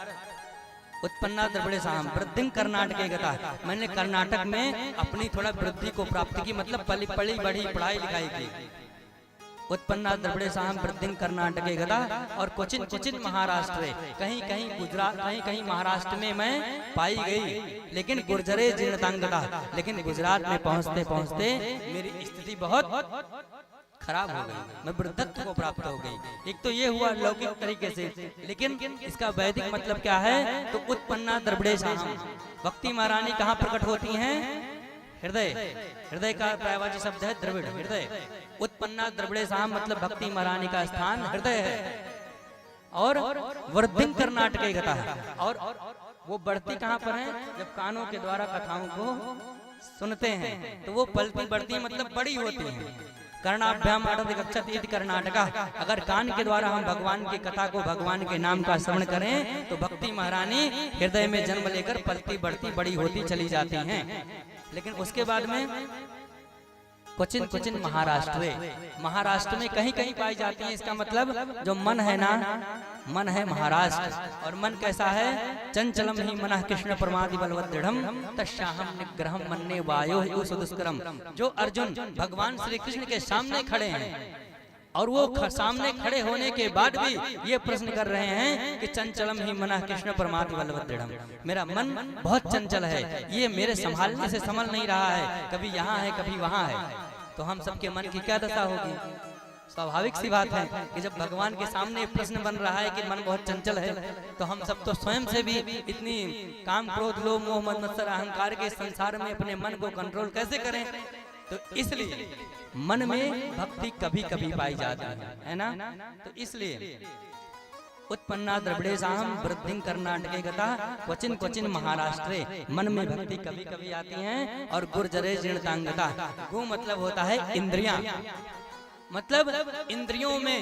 S2: उत्पन्ना द्रविड़े साहम वृद्धि कर्नाटक गता, मैंने कर्नाटक में अपनी थोड़ा वृद्धि को प्राप्त की, मतलब पली पढ़ी बढ़ी पढ़ाई लिखाई की। उत्पन्ना द्रविड़े साहम वृद्धि कर्नाटक गता, और क्वचिन क्वचिन महाराष्ट्र, कहीं कहीं गुजरात, कहीं कहीं महाराष्ट्र में मैं पाई गई, लेकिन गुर्जरे जीर्णतांगता, लेकिन गुजरात में पहुंचते पहुंचते मेरी स्थिति बहुत खराब हो गई, मैं वृद्धत्व को प्राप्त हो गई। एक तो ये हुआ लौकिक तरीके से, लेकिन इसका वैदिक मतलब क्या है? तो उत्पन्ना द्रविड़े साहम, भक्ति महारानी कहाँ प्रकट होती हैं? हृदय, हृदय का पर्यायवाची शब्द है द्रविड़, हृदय। उत्पन्ना द्रविड़े साहम मतलब भक्ति महारानी का स्थान हृदय है, और वृद्धि कर्नाटक गता है, और वो बढ़ती कहाँ पर है? जब कानों के द्वारा कथाओं को सुनते हैं तो वो पलती बढ़ती मतलब बड़ी होती है। कर्णाभ्याम आठति गच्छति इति कर्नाटका, अगर कान के द्वारा हम भगवान की कथा को, भगवान के नाम का श्रवण करें तो भक्ति महारानी हृदय में जन्म लेकर पलती बढ़ती बड़ी होती चली जाती हैं। लेकिन उसके बाद में क्वचिन क्वचिन महाराष्ट्र में कहीं कहीं पाई जाती हैं। इसका मतलब जो मन है ना, मन है महाराष्ट्र, और मन कैसा है? चंचलम ही मनः कृष्ण परमादि बलवत् दृढ़म तस्याहम निग्रहम मन्ये वायो सुदुष्करम। जो अर्जुन भगवान श्री कृष्ण के सामने खड़े हैं, और वो सामने खड़े होने के बाद भी ये प्रश्न कर रहे हैं कि चंचलम ही मना कृष्ण परमात्मा बलवद्दृढ़म, मेरा मन बहुत चंचल है, ये मेरे संभालने से संभल नहीं रहा है, कभी यहाँ है कभी वहाँ है। तो हम सबके मन की क्या दशा होगी? स्वाभाविक सी बात है कि जब भगवान के सामने प्रश्न बन रहा है कि मन बहुत चंचल है, तो हम सब तो स्वयं से भी इतनी काम क्रोध लोभ मोह मद मत्सर अहंकार के संसार में अपने मन को कंट्रोल कैसे करें? तो इसलिए मन में भक्ति कभी कभी पाई जाती है ना। तो इसलिए उत्पन्ना द्रविड़ेशाहम वृद्धिं कर्नाटके गता क्वचिन क्वचिन महाराष्ट्रे, मन में भक्ति कभी कभी आती है। और गुर्जरे जीर्णतांगता, गु मतलब होता है इंद्रियां, मतलब इंद्रियों में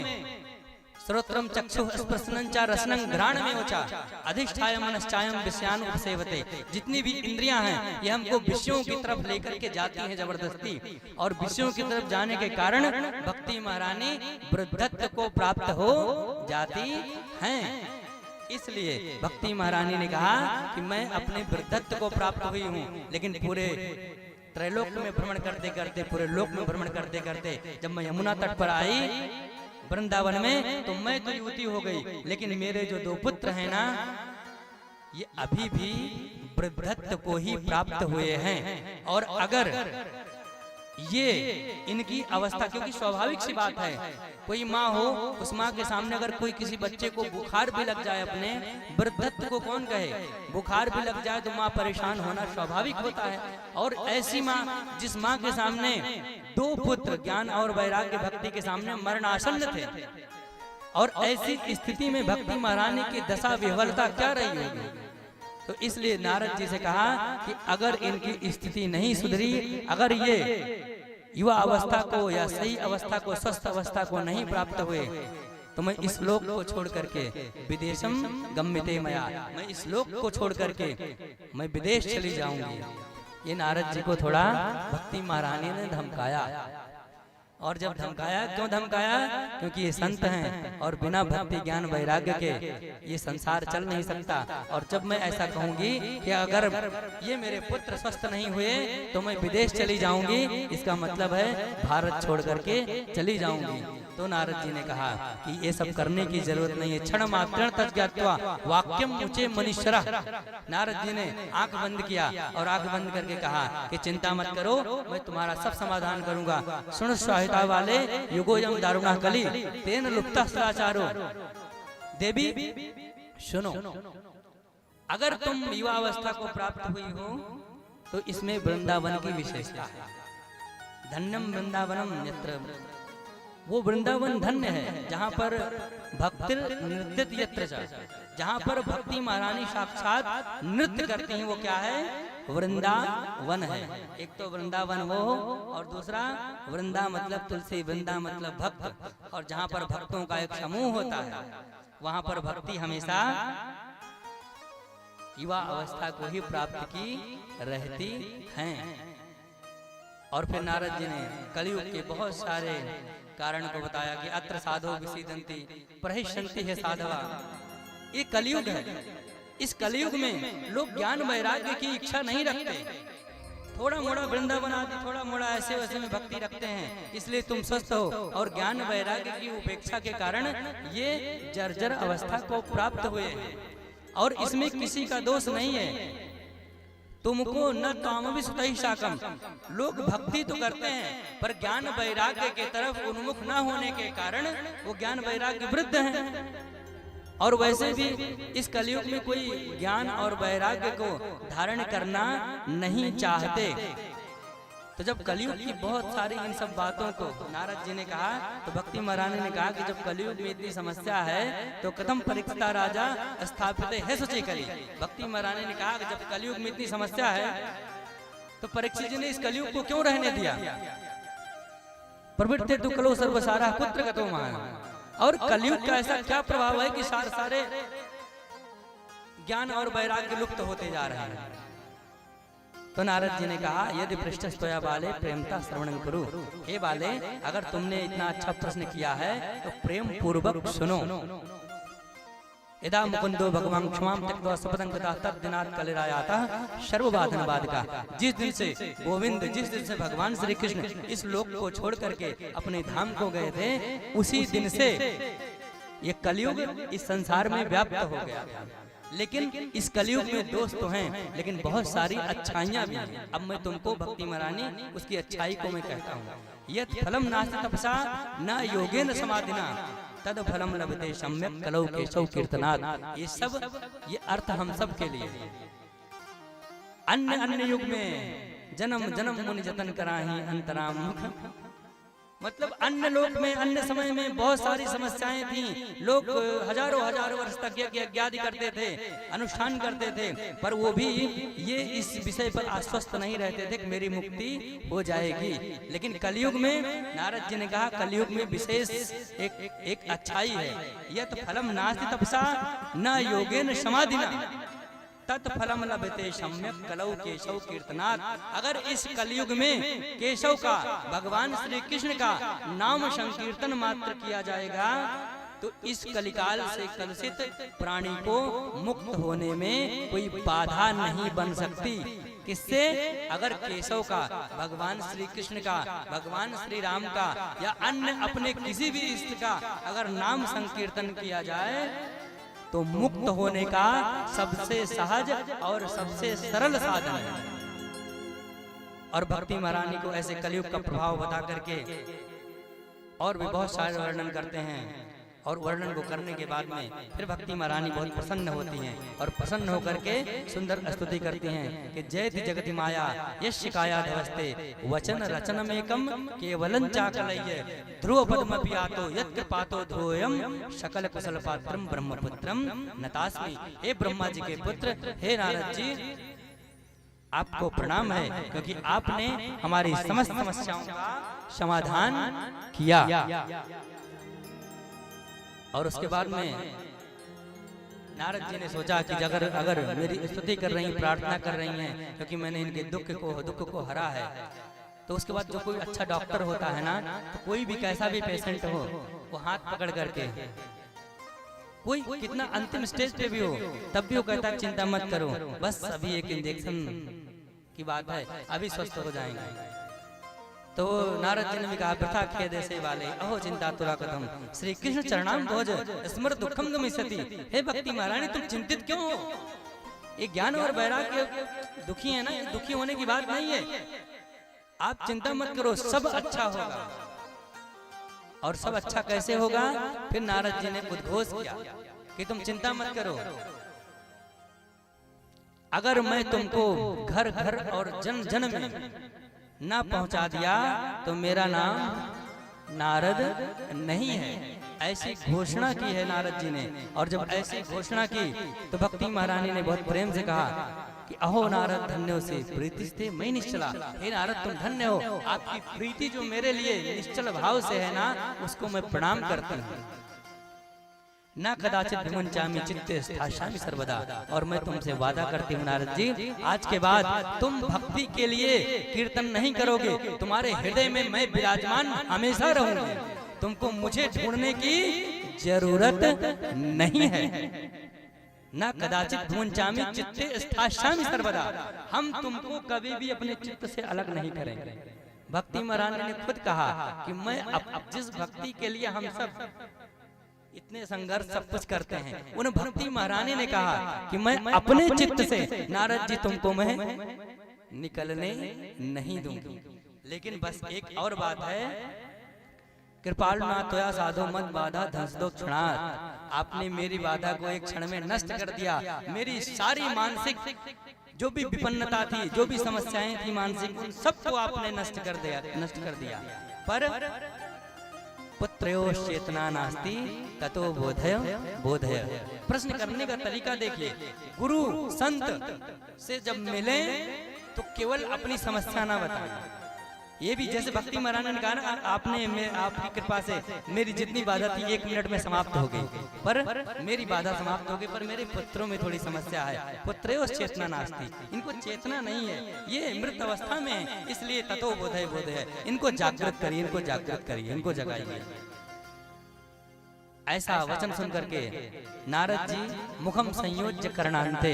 S2: श्रोत्रम चक्षु स्पर्शनं च रसनं घ्राण में ओचा अधिष्ठाय मनश्चायम विषयान उपसेवते। जितनी भी इंद्रियां हैं ये हमको विषयों की तरफ लेकर के जाती हैं जबरदस्ती, और विषयों की तरफ जाने के कारण भक्ति महारानी वृद्धत्व को प्राप्त हो जाती हैं। इसलिए भक्ति महारानी ने कहा कि मैं अपने वृद्धत्व को प्राप्त हुई हूँ, लेकिन पूरे त्रैलोक में भ्रमण करते करते, पूरे लोक में भ्रमण करते करते जब मैं यमुना तट पर आई वृंदावन में, तो मैं तो युवती हो गई, लेकिन मेरे जो दो पुत्र हैं ना, ये अभी भी वृद्धत्व को ही प्राप्त हुए हैं। और अगर ये इनकी अवस्था, क्योंकि स्वाभाविक सी बात है, कोई माँ हो, उस माँ के सामने अगर कोई किसी बच्चे को बुखार भी लग जाए, अपने वृद्धत्व को कौन कहे, बुखार भी लग जाए तो माँ परेशान होना स्वाभाविक होता है। और ऐसी माँ, जिस माँ के सामने दो पुत्र ज्ञान और वैराग्य भक्ति के सामने मरणासन्न थे, और ऐसी स्थिति में भक्ति महारानी की दशा विह्वलता क्या रही होगी? तो इसलिए नारद जी से कहा कि अगर इनकी स्थिति नहीं सुधरी, अगर ये युवा अवस्था को या सही अवस्था को, स्वस्थ अवस्था को नहीं प्राप्त हुए, तो मैं इस लोक को छोड़ करके विदेशम गम्यते मया, मैं इस लोक को छोड़ करके मैं विदेश चली जाऊंगी। ये नारद जी को थोड़ा भक्ति महारानी ने धमकाया। और जब धमकाया, क्यों धमकाया? क्योंकि ये संत हैं और बिना भक्ति ज्ञान वैराग्य के ये संसार चल नहीं सकता। और जब मैं ऐसा कहूंगी कि अगर ये मेरे पुत्र स्वस्थ नहीं हुए तो मैं विदेश चली जाऊंगी, इसका मतलब है भारत छोड़ करके चली जाऊंगी। तो नारद जी ने कहा कि ये सब करने की जरूरत नहीं है। क्षण मात्र तज्ञात्वा वाक्यम मुचे मनीश्वरा। नारद जी ने आंख बंद किया और आंख बंद करके कहा कि चिंता मत करो, मैं तुम्हारा सब समाधान करूंगा। सुन स्वाहिता वाले युगोयम दारुणा कली तेन लुप्ता सदाचारो। देवी सुनो, अगर तुम युवा अवस्था को प्राप्त हुई हो तो इसमें वृंदावन की विशेषता है। धन्यम वृंदावनम यत्र, वो वृंदावन धन्य है जहाँ पर भक्ति नृत्य यत्र, जहाँ पर भक्ति महारानी साक्षात नृत्य करती हैं, वो क्या है? वृंदावन है। एक तो वृंदावन वो और दूसरा वृंदा मतलब तुलसी, वृंदा मतलब भक्त। और जहाँ पर भक्तों का एक समूह होता है वहाँ पर भक्ति हमेशा युवा अवस्था को ही प्राप्त की रहती हैं। और फिर नारद जी ने कलयुग के बहुत सारे कारण को बताया कि अत्र साधो विसीदन्ति प्रहिष्यन्ति है साधवा। ये कलयुग है, इस कलयुग में लोग ज्ञान वैराग्य की इच्छा नहीं रखते, थोड़ा मोड़ा वृंदावन आदि थोड़ा मोड़ा ऐसे वैसे में भक्ति रखते हैं, इसलिए तुम स्वस्थ हो। और ज्ञान वैराग्य की उपेक्षा के कारण ये जर्जर अवस्था को प्राप्त हुए हैं। और इसमें किसी का दोष नहीं है। तुमको न कामवि सुतहि शाकम, लोग भक्ति तो करते हैं पर ज्ञान वैराग्य के तरफ उन्मुख न होने के कारण वो ज्ञान वैराग्य वृद्ध हैं। और वैसे भी इस कलयुग में कोई ज्ञान और वैराग्य को धारण करना नहीं चाहते। तो जब कलयुग की बहुत सारी इन सब बातों को नारद जी ने कहा, तो भक्ति महारानी ने कहा कि जब कलयुग में इतनी समस्या है तो कथम परीक्षिता राजा स्थापित है सुचि कली। भक्ति महारानी ने कहा कि जब कलयुग में इतनी समस्या है तो परीक्षित जी ने इस कलयुग को क्यों रहने दिया? प्रवृत्ते तु कलो सर्वसारा कुत्र गतो महान। और कलयुग का ऐसा क्या प्रभाव है कि सारे ज्ञान और वैराग्य लुप्त होते जा रहे हैं? तो नारद जी ने कहा यदि पृष्ठस्तोया बाले प्रेमता श्रवणं कुरु। हे बाले, अगर तुमने इतना अच्छा प्रश्न किया है तो प्रेम पूर्वक सुनो। यदा मुकुंदो भगवान क्षमाम त्यक्त्वा सपदं गता तद्दिनात् कलिरायाता सर्वबाधन बाधका। जिस दिन से गोविंद, जिस दिन से भगवान श्री कृष्ण इस लोक को छोड़ करके अपने धाम को गए थे, उसी दिन से ये कलयुग इस संसार में व्याप्त हो गया। लेकिन इस कलयुग में दोष तो हैं, लेकिन बहुत सारी अच्छाइयां भी हैं। अब मैं तुमको भक्ति महारानी उसकी अच्छाई को मैं कहता हूँ। यत् फलम नास्ति तपसा न योगेन समाधिना तद फलम लभते सम्यक कलौ केशव कीर्तनात्। ये सब ये अर्थ हम सब के लिए। अन्य अन्य युग में जन्म जन्म मुनि जतन कराही अंतराम मुख, मतलब अन्य लोक में अन्य समय में बहुत सारी समस्याएं थी। लोग हजारों हजारों वर्ष तक यज्ञ करते थे, अनुष्ठान करते थे, पर वो भी ये इस विषय पर आश्वस्त नहीं रहते थे कि मेरी मुक्ति हो जाएगी। लेकिन कलयुग में नारद जी ने कहा कलयुग में विशेष एक अच्छाई है। यत् फलम नास्ति तपसा न योगेन समाधिना तत्फलम लभते सम्यक कलौ केशव कीर्तनात्। अगर इस कलयुग में केशव का, भगवान श्री कृष्ण का नाम संकीर्तन मात्र किया जाएगा तो इस कलिकाल से कलुषित प्राणी को मुक्त होने में कोई बाधा नहीं बन सकती। किससे? अगर केशव का, भगवान श्री कृष्ण का, भगवान श्री राम का या अन्य अपने किसी भी इष्ट का अगर नाम संकीर्तन किया जाए तो मुक्त होने का सबसे सहज और सबसे सरल साधन है। और भक्ति महारानी को ऐसे कलयुग का प्रभाव बता करके और भी बहुत सारे वर्णन करते हैं। और वर्णन को करने के बाद में फिर भक्ति महारानी बहुत प्रसन्न होती हैं और प्रसन्न होकर के सुंदर स्तुति करती हैं कि जयति जगति माया यश काया धवस्ते वचन रचनमेकम केवलं चाकलय्य ध्रुव पद्मपि आतो यत् कृपातो ध्रुवयम् सकल कुशल पात्रम ब्रह्मपुत्रम नतास्मि। हे ब्रह्मा जी के पुत्र, हे नारद जी, आपको प्रणाम है क्योंकि आपने हमारी समस्त समस्याओं का समाधान किया। और उसके बाद में नारद जी ने सोचा कि अगर मेरी स्तुति कर रही, प्रार्थना कर रही हैं क्योंकि मैंने इनके दुख को हरा है, तो उसके बाद जो कोई अच्छा डॉक्टर होता है ना, तो कोई भी कैसा भी पेशेंट हो वो हाथ पकड़ करके, कोई कितना अंतिम स्टेज पे भी हो तब भी वो कहता है चिंता मत करो, बस अभी एक इंजेक्शन की बात है, अभी स्वस्थ हो जाएंगे। तो नारद जी ने भी कहा वृथा खेदे से वाले अहो चिंता तुरा कथम श्री कृष्ण चरणाम ध्वज स्मर दुखम गमिष्यति। हे भक्ति महारानी, तुम चिंतित क्यों हो? ये ज्ञान और वैराग्य दुखी है ना, दुखी होने की बात नहीं है। आप चिंता मत करो, सब अच्छा होगा। और सब अच्छा कैसे होगा? फिर नारद जी ने उद्घोष किया कि तुम चिंता मत करो, अगर मैं तुमको घर घर और जन जन में ना पहुंचा दिया तो मेरा नाम नारद नहीं है। ऐसी घोषणा की है नारद जी ने। और जब ऐसी घोषणा की तो भक्ति महारानी ने बहुत प्रेम से कहा कि अहो नारद धन्यो से प्रीति से मैं निश्चला। हे नारद तुम धन्य हो, आपकी प्रीति जो मेरे लिए निश्चल भाव से है ना, उसको मैं प्रणाम करती हूँ। ना कदाचित विमुंचामि चित्ते स्थास्यामि सर्वदा। और मैं तुमसे वादा करती हूँ नारद जी, आज के बाद तुम भक्ति के लिए कीर्तन नहीं करोगे, तुम्हारे हृदय में मैं विराजमान हमेशा रहूंगी, तुमको मुझे ढूंढने की जरूरत नहीं है। ना कदाचित विमुंचामि चित्ते स्थास्यामि सर्वदा, हम तुमको कभी भी अपने चित्त से अलग नहीं करेंगे। भक्ति महारानी ने खुद कहा कि मैं जिस भक्ति के लिए हम सब इतने संघर्ष सब कुछ करते हैं, उन भक्ति महारानी ने कहा कि मैं अपने चित्त से नारद जी तुमको मैं निकलने नहीं दूंगी। लेकिन बस एक और बात है, कृपालु ना त्वया साधो मत बाधा धंसदो क्षणात्। आपने मेरी बाधा को एक क्षण में नष्ट कर दिया। मेरी सारी मानसिक जो भी विपन्नता थी, जो भी समस्याएं थी मानसिक, उन सबको आपने नष्ट कर दिया। पर पुत्रयोः चेतना नास्ति ततो बोधय। प्रश्न करने का तरीका देखिए, गुरु संत से जब मिले तो केवल अपनी समस्या ना बताएं। ये भी जैसे भक्ति महारानी ने कहा ना, आपकी कृपा से मेरी जितनी बाधा थी 1 मिनट में समाप्त हो गई, पर मेरी बाधा समाप्त हो गई, पर मेरे पुत्रों में थोड़ी समस्या है। पुत्रयोः चेतना नास्ति, इनको चेतना नहीं है, ये मृत अवस्था में है, इसलिए ततो बोधय। इनको जागृत करिए, इनको जगाइए। ऐसा वचन सुन करके नारद जी मुखम संयोज्य करणांते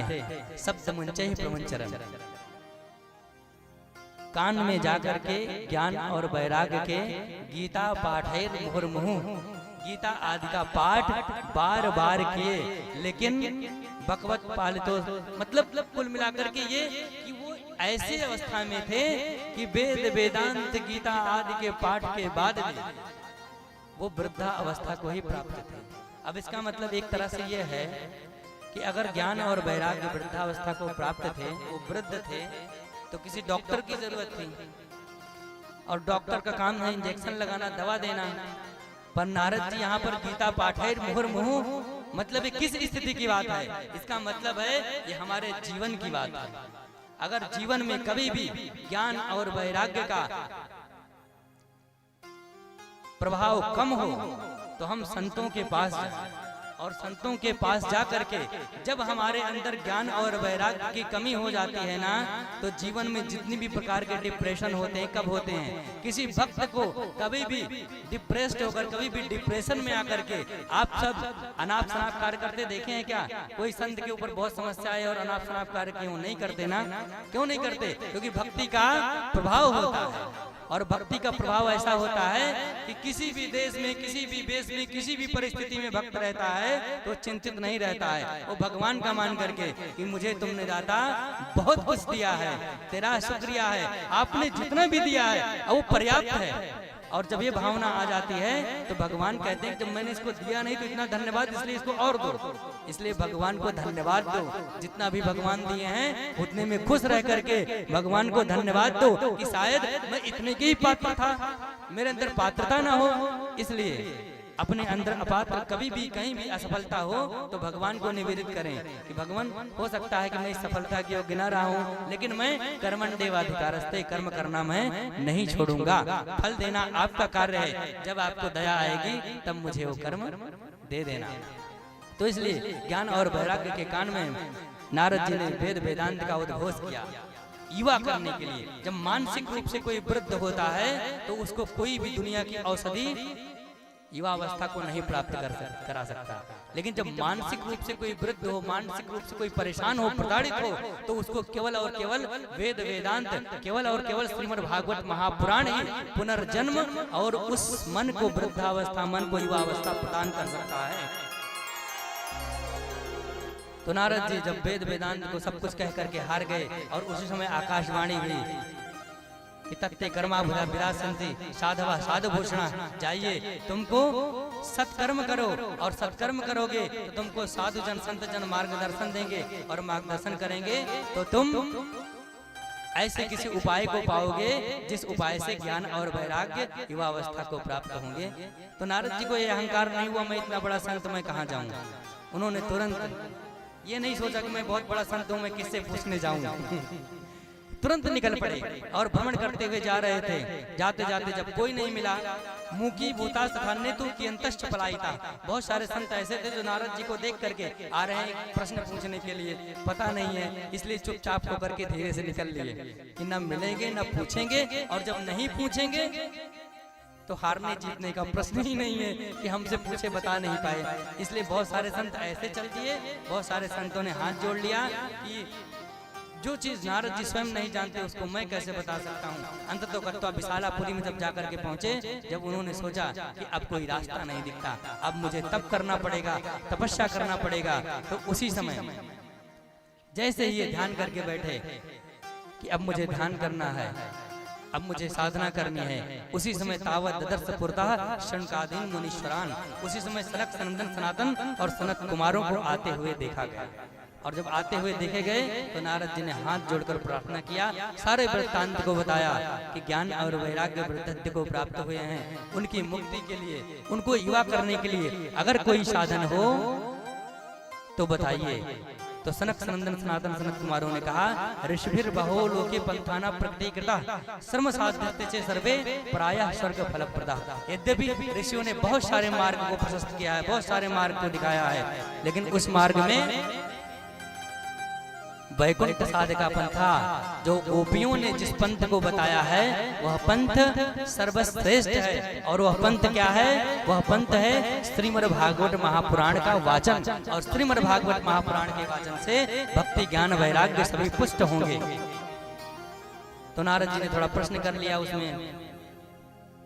S2: शब्द मुंचै प्रमुंचरन, कान में जाकर के ज्ञान और वैराग्य के गीता पाठैर मुहुर्मुहु, गीता आदि का पाठ बार बार किए, लेकिन बकवत पालितो, मतलब कुल मिलाकर के ये कि वो ऐसी अवस्था में थे कि वेद वेदांत गीता आदि के पाठ के बाद भी वो वृद्धा अवस्था को ही प्राप्त थे। अब इसका मतलब एक तरह से ये है कि अगर ज्ञान और वैराग्य वृद्धावस्था को प्राप्त थे, वो वृद्ध थे, तो किसी डॉक्टर की जरूरत थी, और डॉक्टर का काम है इंजेक्शन लगाना, दवा देना। पर नारद जी यहाँ पर गीता पाठैर मुहुर्मुहु, मतलब ये किस स्थिति की बात है? इसका मतलब है ये हमारे जीवन की बात है। अगर जीवन में कभी भी ज्ञान और वैराग्य का प्रभाव कम हो तो हम संतों के पास जाएं, और संतों के पास जा करके जब हमारे अंदर ज्ञान और वैराग्य की कमी हो जाती है ना, तो जीवन में जितनी भी प्रकार के डिप्रेशन होते हैं, कब होते हैं? किसी भक्त को कभी भी डिप्रेस्ड होकर, कभी भी डिप्रेशन में आकर के, आप सब अनाप शनाप कार्य करते देखे हैं क्या? कोई संत के ऊपर बहुत समस्या है और अनाप शनाप कार्य क्यों नहीं करते ना? क्यों नहीं करते? क्योंकि भक्ति का प्रभाव होता है, और भक्ति का प्रभाव ऐसा होता है कि किसी भी देश में, किसी भी वेश में, किसी भी परिस्थिति में भक्त रहता है तो चिंतित नहीं रहता है। वो भगवान का मान करके कि मुझे तुमने दाता बहुत कुछ दिया है, तेरा शुक्रिया है, आपने जितना भी दिया है वो पर्याप्त है। और जब ये भावना आ जाती है तो भगवान कहते हैं जब मैंने इसको दिया नहीं तो इतना धन्यवाद, इसलिए इसको और दो। इसलिए भगवान को धन्यवाद दो, जितना भी भगवान दिए हैं उतने में खुश रह करके भगवान को धन्यवाद दो कि शायद मैं इतने के ही पात्र था, मेरे अंदर पात्रता ना हो। इसलिए अपने अंदर अपात्र कभी भी कहीं भी असफलता हो तो भगवान को निवेदित करें कि भगवान, हो सकता है कि मैं इस सफलता की योग्य न रहा हूँ, लेकिन मैं कर्मण्येवाधिकारस्ते, कर्म करना मैं नहीं छोड़ूंगा, फल देना आपका कार्य है, जब आपको दया आएगी तब मुझे वो कर्म दे देना। तो इसलिए ज्ञान और वैराग्य के कान में नारद जी ने वेद वेदांत का उद्घोष किया युवा करने के लिए। जब मानसिक रूप से कोई वृद्ध होता है तो उसको कोई भी दुनिया की औषधि युवा अवस्था को नहीं प्राप्त करा सकता, लेकिन जब मानसिक रूप से कोई वृद्ध हो, मानसिक रूप से कोई परेशान हो, प्रताड़ित हो, तो उसको केवल और केवल वेद वेदांत, केवल और केवल श्रीमद् भागवत महापुराण ही पुनर्जन्म और उस मन को वृद्धावस्था, मन को युवा अवस्था प्रदान कर सकता है। तो नारद जी जब वेद वेदांत को सब कुछ कह करके हार गए, और उसी समय आकाशवाणी हुई कि तत्ते कर्मा भुजा विरासंति साधवा साधु भूषणा, जाइए तुमको सत्कर्म करो, और सत्कर्म करोगे तो तुमको साधु जन संत जन मार्गदर्शन देंगे, और मार्गदर्शन करेंगे तो तुम ऐसे किसी उपाय को पाओगे जिस उपाय से ज्ञान और वैराग्य युवा अवस्था को प्राप्त होंगे। तो नारद जी को ये अहंकार नहीं हुआ मैं इतना बड़ा संत, मैं कहाँ जाऊंगा। उन्होंने तुरंत ये नहीं सोचा कि मैं बहुत बड़ा संत हूँ, मैं किससे पूछने जाऊंगा। तुरंत निकल पड़े और भ्रमण करते हुए जा रहे थे। जाते जाते जब कोई नहीं मिला, मुकी भूता तथा नेतु की अंतश्च पलायिता, बहुत सारे संत ऐसे थे जो नारद जी को देख करके आ रहे हैं प्रश्न पूछने के लिए, पता नहीं है, इसलिए चुपचाप होकर के धीरे से निकल लिए कि न मिलेंगे न पूछेंगे, और जब नहीं पूछेंगे तो हारने जीतने का प्रश्न ही नहीं है कि हमसे पूछे बता नहीं पाए। इसलिए बहुत सारे संत ऐसे चल दिए, बहुत सारे संतों ने हाथ जोड़ लिया कि जो चीज नारद जी स्वयं नहीं जानते उसको मैं कैसे बता सकता हूँ। अंततः करता विशालापुरी में जब जाकर के पहुंचे, जब उन्होंने सोचा कि अब कोई रास्ता नहीं दिखता, अब मुझे तप करना पड़ेगा, तपस्या करना पड़ेगा, तो उसी समय जैसे ही ये ध्यान करके बैठे कि अब मुझे ध्यान करना है, अब मुझे साधना करनी है, उसी समय तावत ददर्श पुरतः शनकादीन मुनीश्वरान, उसी समय सनक सनंदन सनातन और सनत कुमारों को आते हुए देखा गया। और जब आते हुए देखे गए तो नारद जी ने हाथ जोड़कर प्रार्थना किया, सारे वृत्तांत को बताया कि ज्ञान और वैराग्य वृद्धत्व को प्राप्त हुए हैं, उनकी मुक्ति के लिए, उनको युवा करने के लिए अगर कोई साधन हो तो बताइए। तो सनक सनंदन सनातन सनत कुमारों ने कहा, ऋषिभिर बहो लोके पंथाना प्रकृतिकृता श्रम साध्यते चे सर्वे प्रायः स्वर्ग फलप्रदा। यद्यपि ऋषियों ने बहुत सारे मार्ग को प्रशस्त किया है, बहुत सारे मार्ग को दिखाया है, लेकिन उस मार्ग में वैकुंठ साधका पंथा, जो गोपियों ने जिस पंथ को बताया है वह पंथ सर्वश्रेष्ठ है। और वह पंथ क्या है? वह पंथ है श्रीमद् भागवत महापुराण का वाचन। और श्रीमद् भागवत महापुराण के वाचन से भक्ति ज्ञान वैराग्य सभी पुष्ट होंगे। तो नारद जी ने थोड़ा प्रश्न कर लिया उसमें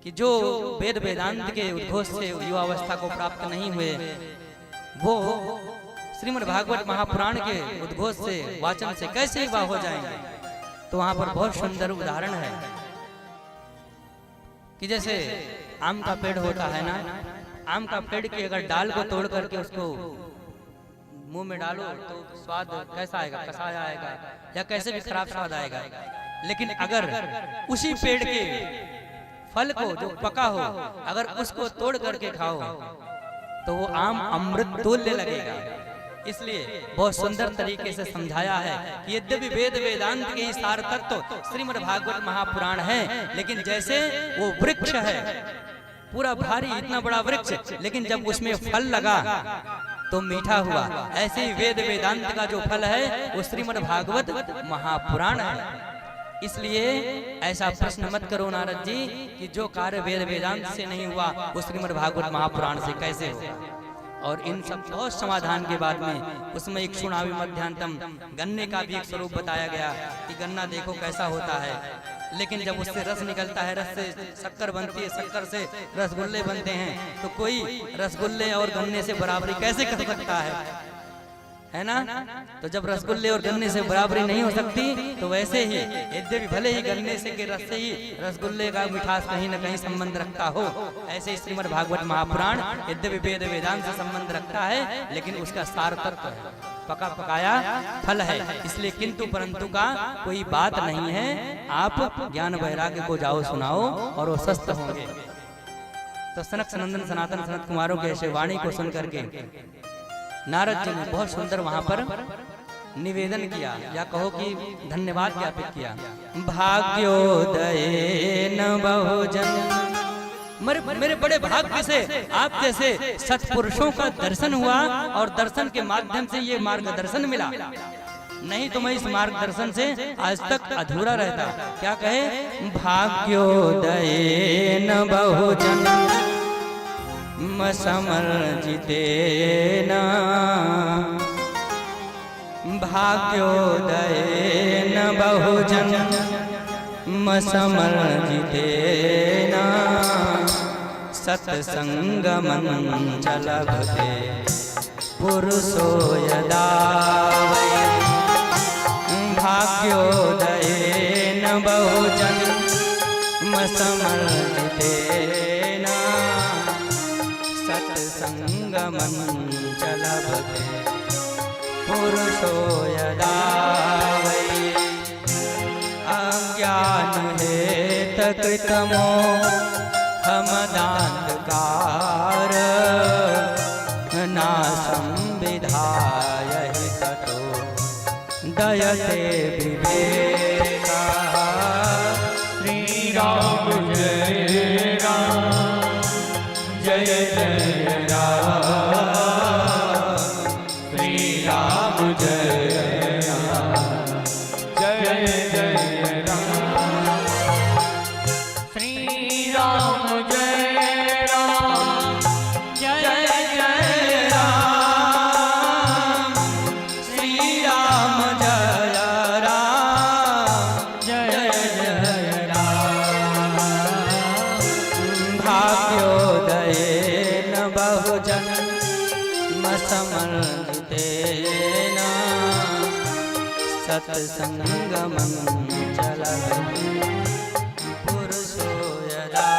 S2: कि जो वेद वेदांत के उद्घोष से युवावस्था को प्राप्त नहीं हुए, वो श्रीमद् भागवत महापुराण के उद्घोष से वाचन से कैसे युवा हो जाएंगे? तो वहां पर बहुत सुंदर उदाहरण है कि जैसे आम का पेड़ होता है ना, आम का पेड़ की अगर डाल को तोड़ करके उसको मुंह में डालो तो स्वाद कैसा आएगा? कसा आएगा या कैसे भी खराब स्वाद आएगा। लेकिन अगर उसी पेड़ के फल को जो पका हो अगर उसको तोड़ करके खाओ तो वो आम अमृत तुल्य लगेगा। इसलिए बहुत सुंदर तरीके से समझाया है कि यद्यपि वेद वेदांत के ही सार तत्व श्रीमद् भागवत महापुराण है, लेकिन जैसे वो वृक्ष है पूरा भारी इतना बड़ा वृक्ष, लेकिन जब उसमें फल लगा तो मीठा हुआ, ऐसे ही वेद वेदांत का जो फल है वो श्रीमद् भागवत महापुराण है। इसलिए ऐसा प्रश्न मत करो नारद जी कि जो कार्य वेद वेदांत से नहीं हुआ वो श्रीमद् भागवत महापुराण से कैसे होगा। और इन सब बहुत समाधान के बाद में उसमें एक क्षुणावि मध्यांतम गन्ने का भी एक स्वरूप बताया गया कि गन्ना देखो कैसा होता है, लेकिन जब उससे रस निकलता है, रस से शक्कर बनती है, शक्कर से रसगुल्ले बनते हैं, तो कोई रसगुल्ले और गन्ने से बराबरी कैसे कर सकता है ना? तो जब रसगुल्ले और गन्ने से बराबरी नहीं हो सकती तो वैसे ही यद्यपि भले ही गन्ने से के रस से ही रसगुल्ले का मिठास कहीं न कहीं संबंध रखता हो, ऐसे ही श्रीमद् भागवत महापुराण यद्यपि वेद वेदांत से संबंध रखता है, लेकिन उसका सार तत्व है, पका पकाया फल है। इसलिए किंतु परंतु का कोई बात नहीं है। आप ज्ञान वैराग्य को जाओ सुनाओ और वो स्वस्थ होंगे। तो सनक सनंदन सनातन सनत कुमारों के ऐसे वाणी को सुन करके नारद जी ने बहुत सुंदर वहां पर निवेदन किया, या कहो कि धन्यवाद ज्ञापित किया। भाग्योदय न बहुजन, मेरे बड़े भाग्य से आप जैसे सत्पुरुषों का दर्शन हुआ और दर्शन के माध्यम से ये मार्गदर्शन मिला, नहीं तो मैं इस मार्गदर्शन से आज तक अधूरा रहता। क्या कहे? भाग्योदय न बहुजन समर्जितेन, भाग्योदयेन बहुजन समर्जितेन, सत्संगमं च लभते पुरुषो यदा वै। भाग्योदयेन बहुजन समर्जितेन, सत्संगमं च लभते पुरुषो यदा वै। अज्ञानहेतकृतमोहमदान्धकार नाशं विधाय हि ततो दयते विवेकः। श्री राम जय राम जय जय राम, श्री राम जय राम जय जय राम, श्री राम जय राम जय जय राम, श्री राम जय राम जय जय राम। भाग्योदयेन बहुजन समर्जितेन, सत्संगमं च लभते पुरुषो यदा।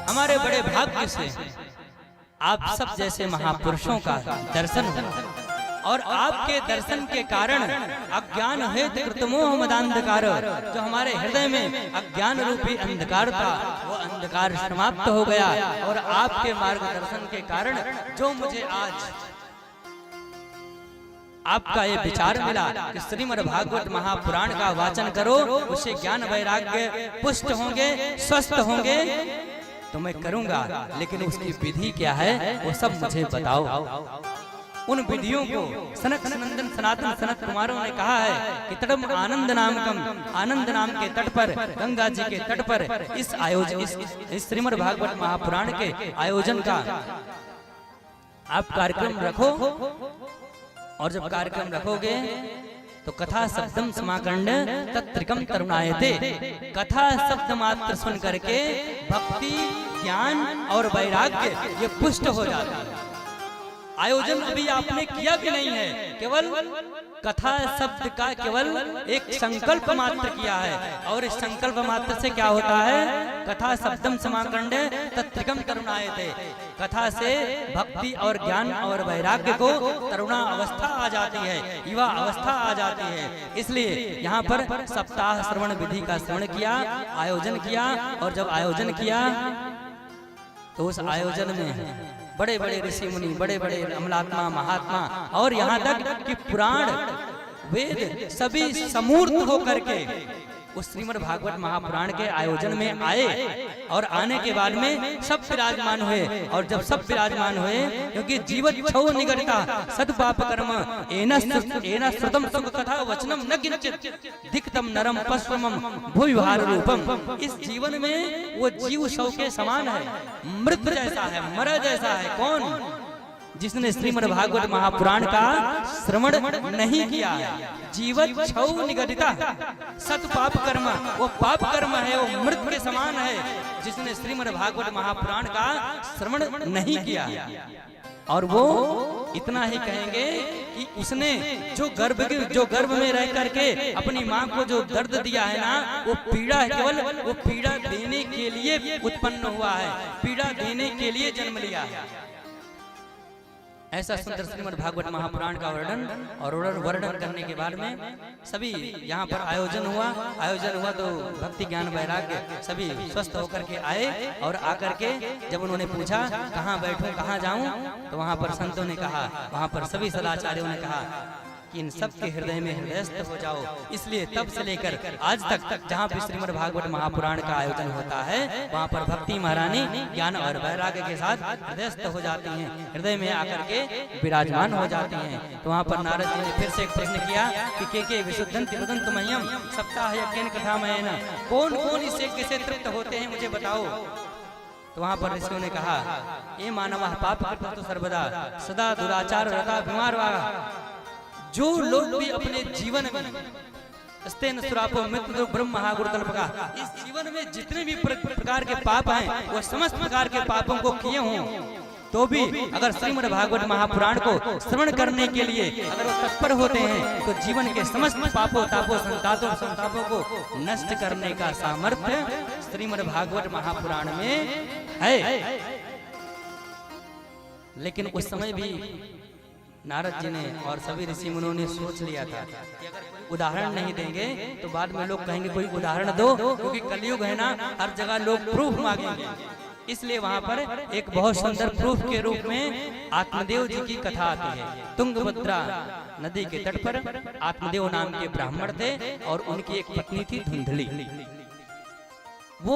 S2: हमारे बड़े भाग्य से आप सब जैसे महापुरुषों का दर्शन हो, और आपके दर्शन के कारण अज्ञान हेतु कृतमोह मदांधकार, जो हमारे हृदय में अज्ञान रूपी अंधकार था वो अंधकार समाप्त हो गया। और आपके मार्गदर्शन के कारण जो मुझे आज आपका ये विचार मिला कि श्रीमद् भागवत महापुराण का वाचन करो, उससे ज्ञान वैराग्य पुष्ट होंगे, स्वस्थ होंगे, तो मैं करूंगा। लेकिन उसकी विधि क्या है वो सब मुझे बताओ। उन विधियों को सनक सनंदन सनातन सनत कुमारों ने कहा है कि तटम आनंद नाम कम, आनंद नाम के तट पर, गंगा जी के तट पर इस आयोजन इस श्रीमद् भागवत महापुराण के आयोजन का आप कार्यक्रम रखो। और जब कार्यक्रम रखोगे तो कथा शब्दम समाकंड तत्रिकम तरुणायते, कथा शब्द मात्र सुन करके भक्ति ज्ञान और वैराग्य ये पुष्ट हो जाता है। आयोजन अभी आपने किया भी नहीं है, केवल कथा शब्द का केवल एक संकल्प मात्र किया है। और इस संकल्प मात्र से क्या होता है? कथा शब्दम समाकंडे तत्रिकम तरुणायते, कथा से भक्ति और ज्ञान और वैराग्य को तरुणा अवस्था आ जाती है, युवा अवस्था आ जाती है। इसलिए यहाँ पर सप्ताह श्रवण विधि का श्रवण किया, आयोजन किया। और जब आयोजन किया तो उस आयोजन में बड़े बड़े ऋषि मुनि, बड़े बड़े अमलात्मा महात्मा और यहाँ तक कि पुराण वेद सभी समूर्त होकर के उस श्रीमद् भागवत महापुराण के आयोजन में आए। और आने के बाद में सब विराजमान हुए। और जब सब विराजमान हुए, क्योंकि जीवत छौ निगरिता सद पाप कर्म एना श्रुतम सुख कथा वचनम न किंचित दिक्तम नरम पश्वमम भूविहार रूपम, इस जीवन में वो जीव शव के समान है, मृत जैसा है, मरा जैसा है। कौन? जिसने श्रीमद् भागवत महापुराण का श्रवण नहीं किया। जीवत छौ निगदिता सत पाप कर्म, वो पाप कर्म है, वो मृत के समान है जिसने श्रीमद् भागवत महापुराण का श्रवण नहीं किया। और वो इतना ही कहेंगे कि उसने जो गर्भ में रह करके अपनी माँ को जो दर्द दिया है ना, वो पीड़ा है, केवल वो पीड़ा देने के लिए उत्पन्न हुआ है, पीड़ा देने के लिए जन्म लिया है। ऐसा सुंदर श्रीमद् भागवत महापुराण का वर्णन और वर्णन करने के बाद में सभी यहाँ पर आयोजन हुआ तो भक्ति ज्ञान वैराग्य सभी स्वस्थ होकर के आए। और आकर के जब उन्होंने पूछा कहाँ बैठूं, कहाँ जाऊं, तो वहाँ पर संतों ने कहा, वहाँ पर सभी सदाचार्यों ने कहा कि इन सबके हृदय में हृदयस्थ हो जाओ। इसलिए तब से लेकर आज तक जहाँ भी श्रीमद् भागवत महापुराण का आयोजन होता है, वहाँ पर भक्ति महारानी ज्ञान और वैराग्य के साथ हृदयस्थ हो जाती हैं, हृदय में आकर के विराजमान हो जाती हैं। तो वहाँ पर नारद जी ने फिर से एक प्रश्न किया कि के विशुद्धंति वदन्तु मह्यम सप्ताह यज्ञेन कथामयेन, कौन कौन इस यज्ञ से तृप्त होते हैं, मुझे बताओ। तो वहाँ पर ऋषियों ने कहा, ये मानवः पाप कृतो सर्वदा सदा दुराचार रता बीमार वागा, जो लोग भी अपने जीवन में स्तेन सुरापो मृत्यु ब्रह्म महागुरुतल्प का, इस जीवन में जितने भी प्रकार के पाप हैं, वो समस्त प्रकार के पापों को किए हों, तो भी अगर श्रीमद् भागवत महापुराण को श्रवण करने के लिए अगर वो तत्पर होते हैं, तो जीवन के समस्त पापों तापों संतापों को नष्ट करने का सामर्थ्य श्रीमद् भागवत महापुराण में है। लेकिन उस समय भी नारद जी ने और सभी ऋषि मुनियों ने सोच लिया था कि अगर उदाहरण नहीं देंगे तो बाद में लोग कहेंगे कोई उदाहरण दो, क्योंकि कलयुग है ना, हर जगह लोग प्रूफ मांगेंगे। इसलिए वहाँ पर एक बहुत सुंदर प्रूफ के रूप में आत्मदेव जी की कथा आती है। तुंगभद्रा नदी के तट पर आत्मदेव नाम के ब्राह्मण थे और उनकी एक पत्नी थी धुंधली।